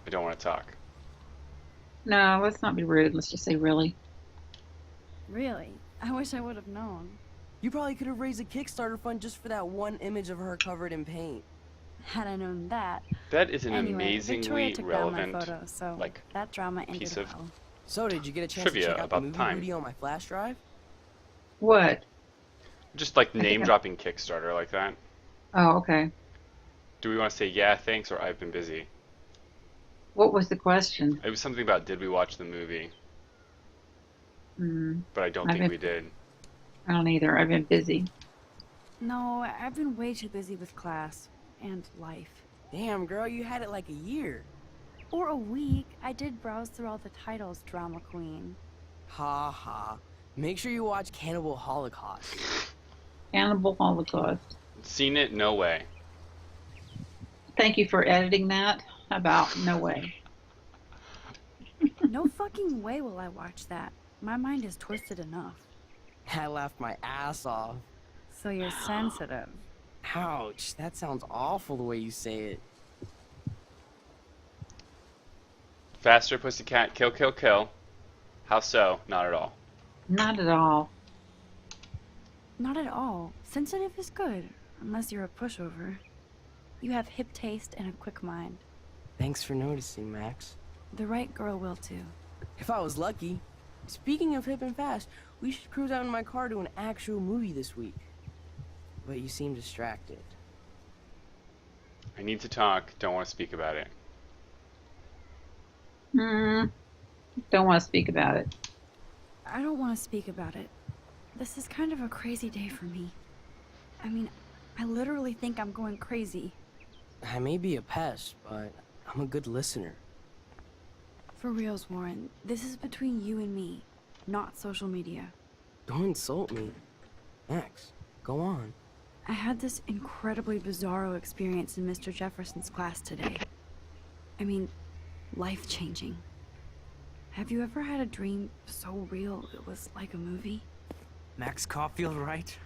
don't want to talk. No, let's not be rude. Let's just say really. Really? I wish I would have known. You probably could have raised a Kickstarter fund just for that one image of her covered in paint. Had I known that. That is an anyway, amazingly Victoria took relevant down my photo, so like that drama ended piece of well. So did you get a chance to trivia check out about the movie time. video on my flash drive? What? Just like name dropping Kickstarter like that. Oh, okay. Do we want to say yeah, thanks, or I've been busy? What was the question? It was something about did we watch the movie? But I don't think we did. I don't either. I've been busy. No, I've been way too busy with class and life. Damn, girl, you had it like a year. Or a week. I did browse through all the titles, drama queen. Ha ha. Make sure you watch Cannibal Holocaust. Cannibal Holocaust. Seen it? No way. Thank you for editing that. About no way. No fucking way will I watch that. My mind is twisted enough. I laughed my ass off. So you're sensitive. Ouch, that sounds awful the way you say it. Faster, pussycat, kill, kill, kill. How so? Not at all. Not at all. Not at all. Sensitive is good, unless you're a pushover. You have hip taste and a quick mind. Thanks for noticing, Max. The right girl will too. If I was lucky. Speaking of hip and fast, we should cruise out in my car to an actual movie this week. But you seem distracted. I need to talk. Don't want to speak about it. Don't want to speak about it. I don't want to speak about it. This is kind of a crazy day for me. I mean, I literally think I'm going crazy. I may be a pest, but I'm a good listener. For reals, Warren, this is between you and me, not social media. Don't insult me. Max, go on. I had this incredibly bizarro experience in Mr. Jefferson's class today. I mean, life-changing. Have you ever had a dream so real it was like a movie? Max Caulfield, right?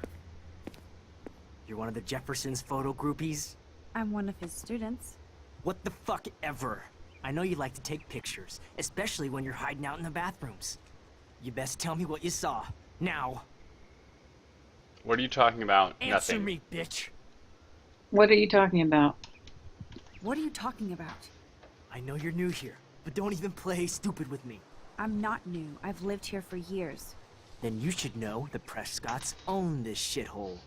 You're one of the Jefferson's photo groupies? I'm one of his students. What the fuck ever? I know you like to take pictures, especially when you're hiding out in the bathrooms. You best tell me what you saw. Now. What are you talking about? Answer Nothing. me, bitch. What are you talking about? What are you talking about? I know you're new here, but don't even play stupid with me. I'm not new. I've lived here for years. Then you should know the Prescotts own this shithole.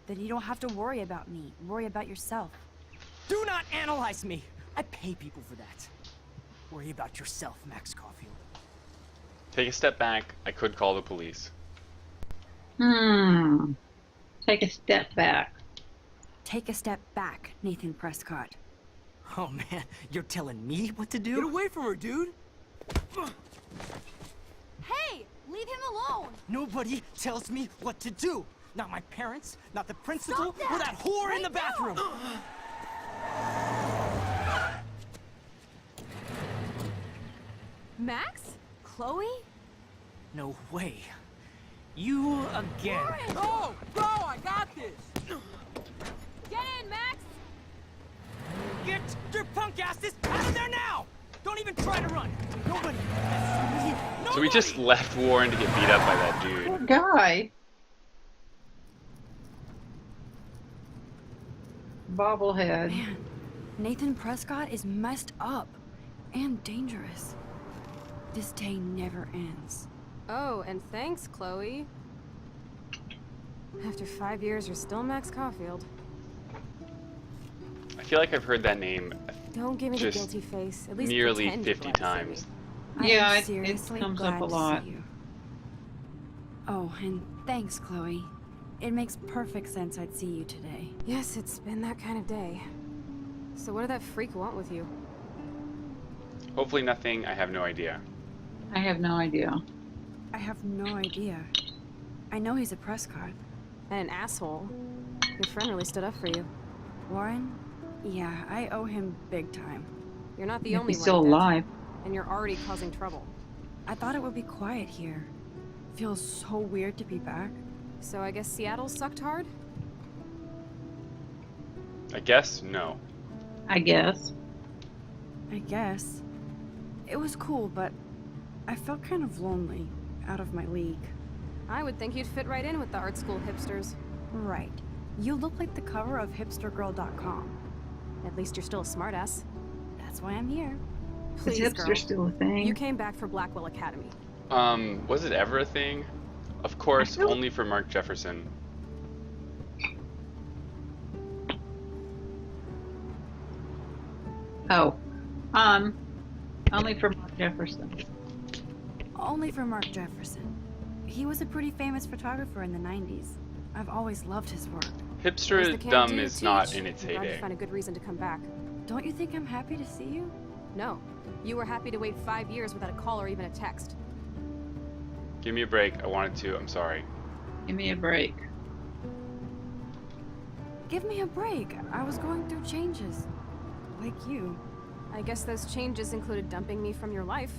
Then you don't have to worry about me. Worry about yourself. Do not analyze me! I pay people for that. Worry about yourself, Max Caulfield. Take a step back. I could call the police. Take a step back. Take a step back, Nathan Prescott. Oh man, you're telling me what to do? Get away from her, dude! Hey! Leave him alone! Nobody tells me what to do! Not my parents, not the principal, or that whore in the bathroom! Max? Chloe? No way. You again. Go! Go! I got this! Get in, Max! Get your punk asses out of there now! Don't even try to run! Nobody! So we just left Warren to get beat up by that dude. Poor guy. Bobblehead. Man, Nathan Prescott is messed up and dangerous. This day never ends. Oh, and thanks, Chloe. After 5 years, you're still Max Caulfield. I feel like I've heard that name Don't give me the just guilty face. At least nearly pretend you're 50 glad to see times. me. Yeah, I'm it seriously comes glad up a to lot. see you. Oh, and thanks, Chloe. It makes perfect sense I'd see you today. Yes, it's been that kind of day. So what did that freak want with you? Hopefully nothing. I have no idea. I have no idea. I have no idea. I know he's a Prescott. And an asshole. Your friend really stood up for you. Warren? Yeah, I owe him big time. You're not the If only he's one. still Beth, alive. and you're already causing trouble. I thought it would be quiet here. Feels so weird to be back. So I guess Seattle sucked hard? I guess no. I guess. I guess. It was cool, but I felt kind of lonely, out of my league. I would think you'd fit right in with the art school hipsters. Right. You look like the cover of hipstergirl.com. At least you're still a smartass. That's why I'm here. Please, Is girl. hipster still a thing? You came back for Blackwell Academy. Was it ever a thing? Of course, only for Mark Jefferson. Oh. Only for Mark Jefferson. Only for Mark Jefferson. He was a pretty famous photographer in the 90s. I've always loved his work. Where's the can't Hipsterdom do is teach? not in its I'm glad you heyday. found a good reason to come back. Don't you think I'm happy to see you? No. You were happy to wait 5 years without a call or even a text. Give me a break. I wanted to. I'm sorry. Give me a break. Give me a break. I was going through changes. Like you. I guess those changes included dumping me from your life.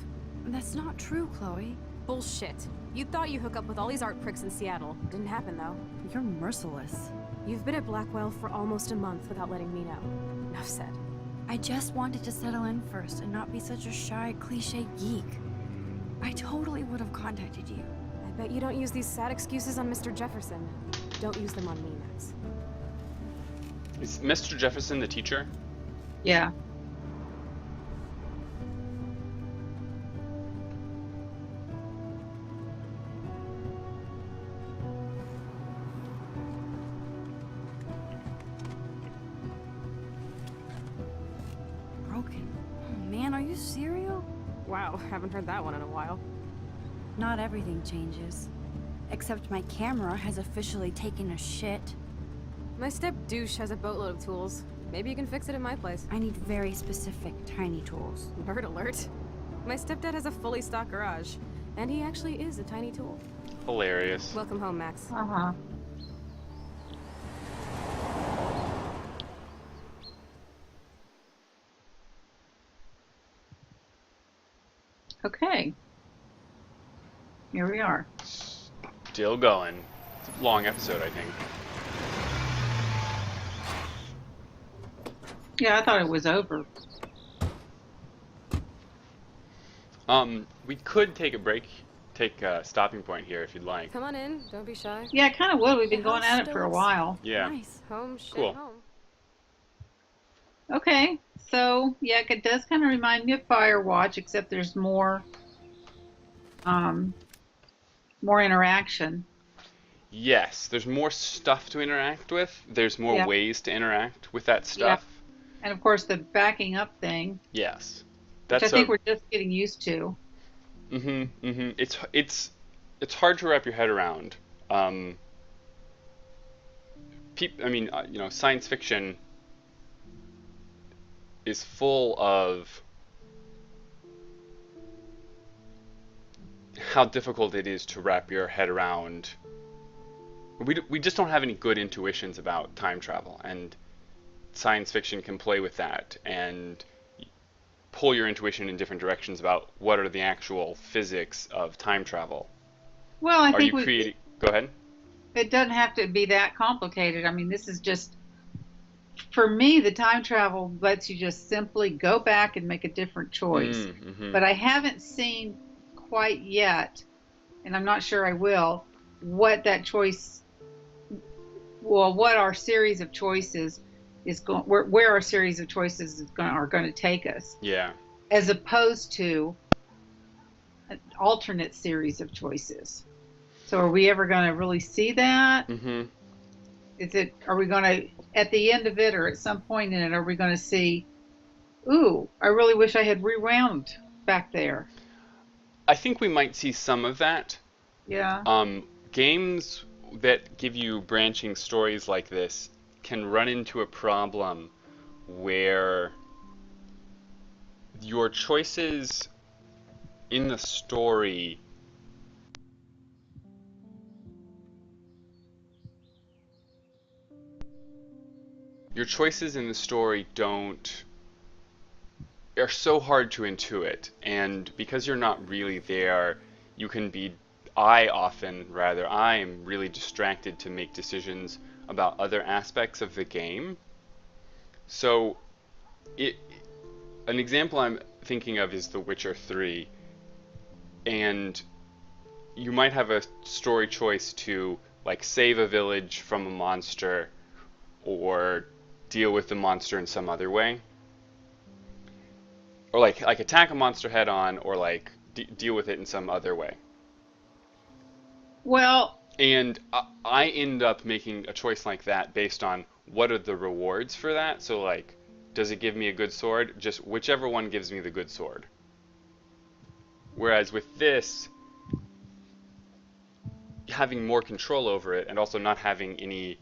That's not true, Chloe. Bullshit. You thought you hook up with all these art pricks in Seattle. Didn't happen, though. You're merciless. You've been at Blackwell for almost a month without letting me know. Enough said. I just wanted to settle in first and not be such a shy, cliche geek. I totally would have contacted you. I bet you don't use these sad excuses on Mr. Jefferson. Don't use them on me, Max. Is Mr. Jefferson the teacher? Yeah. Broken. Oh man, are you serial? Wow, haven't heard that one in a while. Not everything changes. Except my camera has officially taken a shit. My step douche has a boatload of tools. Maybe you can fix it at my place. I need very specific, tiny tools. Nerd alert. My stepdad has a fully stocked garage, and he actually is a tiny tool. Hilarious. Welcome home, Max. Uh-huh. Okay. Here we are. Still going. It's a long episode, I think. Yeah, I thought it was over. We could take a break, take a stopping point here if you'd like. Come on in, don't be shy. Yeah, kind of would. We've been The going house at it still for a looks while. Yeah. Nice. Home, shit, Cool. home. Okay, so yeah, it does kind of remind me of Firewatch, except there's more interaction. Yes, there's more stuff to interact with. There's more Yeah. ways to interact with that stuff. And of course, the backing up thing, Yes. which I think we're just getting used to. It's hard to wrap your head around. Science fiction is full of how difficult it is to wrap your head around. We just don't have any good intuitions about time travel, and science fiction can play with that and pull your intuition in different directions about what are the actual physics of time travel. Well, I Are think you creating? Go ahead. it doesn't have to be that complicated. I mean, this is just, for me, the time travel lets you just simply go back and make a different choice. But I haven't seen quite yet, and I'm not sure I will, what that choice, well, what our series of choices is going, where our series of choices are going to take us. Yeah. As opposed to an alternate series of choices. So are we ever going to really see that? Are we going to, at the end of it or at some point in it, are we going to see, ooh, I really wish I had rewound back there? I think we might see some of that. Yeah. Games that give you branching stories like this can run into a problem where your choices in the story are so hard to intuit, and because you're not really there, I am really distracted to make decisions about other aspects of the game. So an example I'm thinking of is The Witcher 3, and you might have a story choice to like save a village from a monster or deal with the monster in some other way, or like attack a monster head on, or like deal with it in some other way. Well, and I end up making a choice like that based on what are the rewards for that. So like, does it give me a good sword? Just whichever one gives me the good sword. Whereas with this, having more control over it and also not having any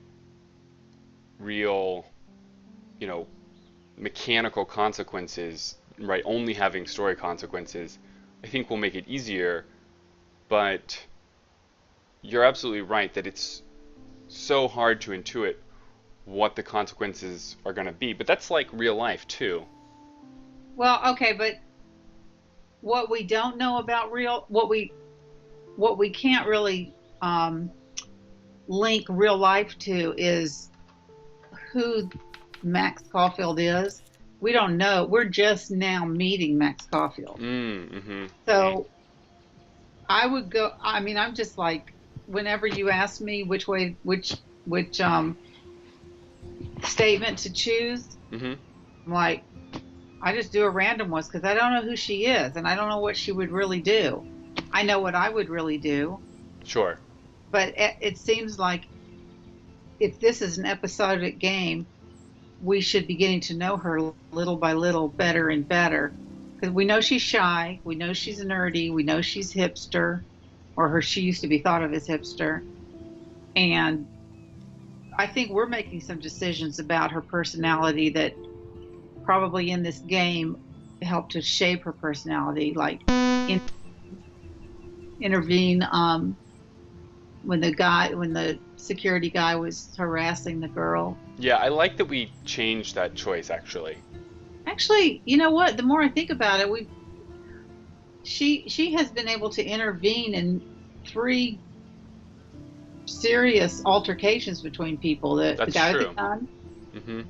real, mechanical consequences, right? Only having story consequences, I think will make it easier. But you're absolutely right that it's so hard to intuit what the consequences are going to be. But that's like real life too. Well, okay, but what we don't know about what we can't really link real life to is who Max Caulfield is. We don't know. We're just now meeting Max Caulfield. So I would go. I mean, I'm just like, whenever you ask me which statement to choose, I'm like, I just do a random one because I don't know who she is and I don't know what she would really do. I know what I would really do. Sure. But it seems like if this is an episodic game, we should be getting to know her little by little better and better. Because we know she's shy, we know she's nerdy, we know she's hipster, or she used to be thought of as hipster. And I think we're making some decisions about her personality that probably in this game helped to shape her personality, like intervene when the security guy was harassing the girl. Yeah, I like that we changed that choice, actually. Actually, you know what? The more I think about it, she has been able to intervene in 3 serious altercations between people. The That's guy true. with the gun, Mm-hmm.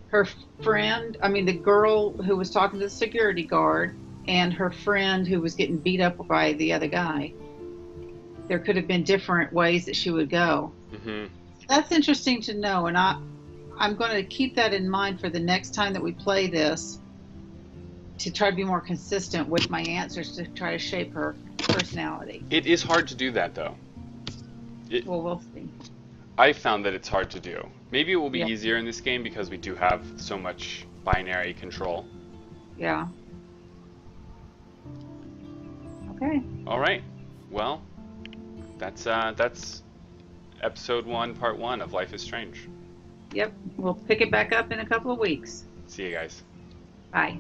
her friend, I mean the girl who was talking to the security guard, and her friend who was getting beat up by the other guy. There could have been different ways that she would go. Mm-hmm. That's interesting to know, and I'm going to keep that in mind for the next time that we play this, to try to be more consistent with my answers to try to shape her personality. It is hard to do that, though. Well, we'll see. I found that it's hard to do. Maybe it will be Yeah. easier in this game because we do have so much binary control. Yeah. Okay. All right. Well, that's episode 1, part 1 of Life is Strange. Yep. We'll pick it back up in a couple of weeks. See you guys. Bye.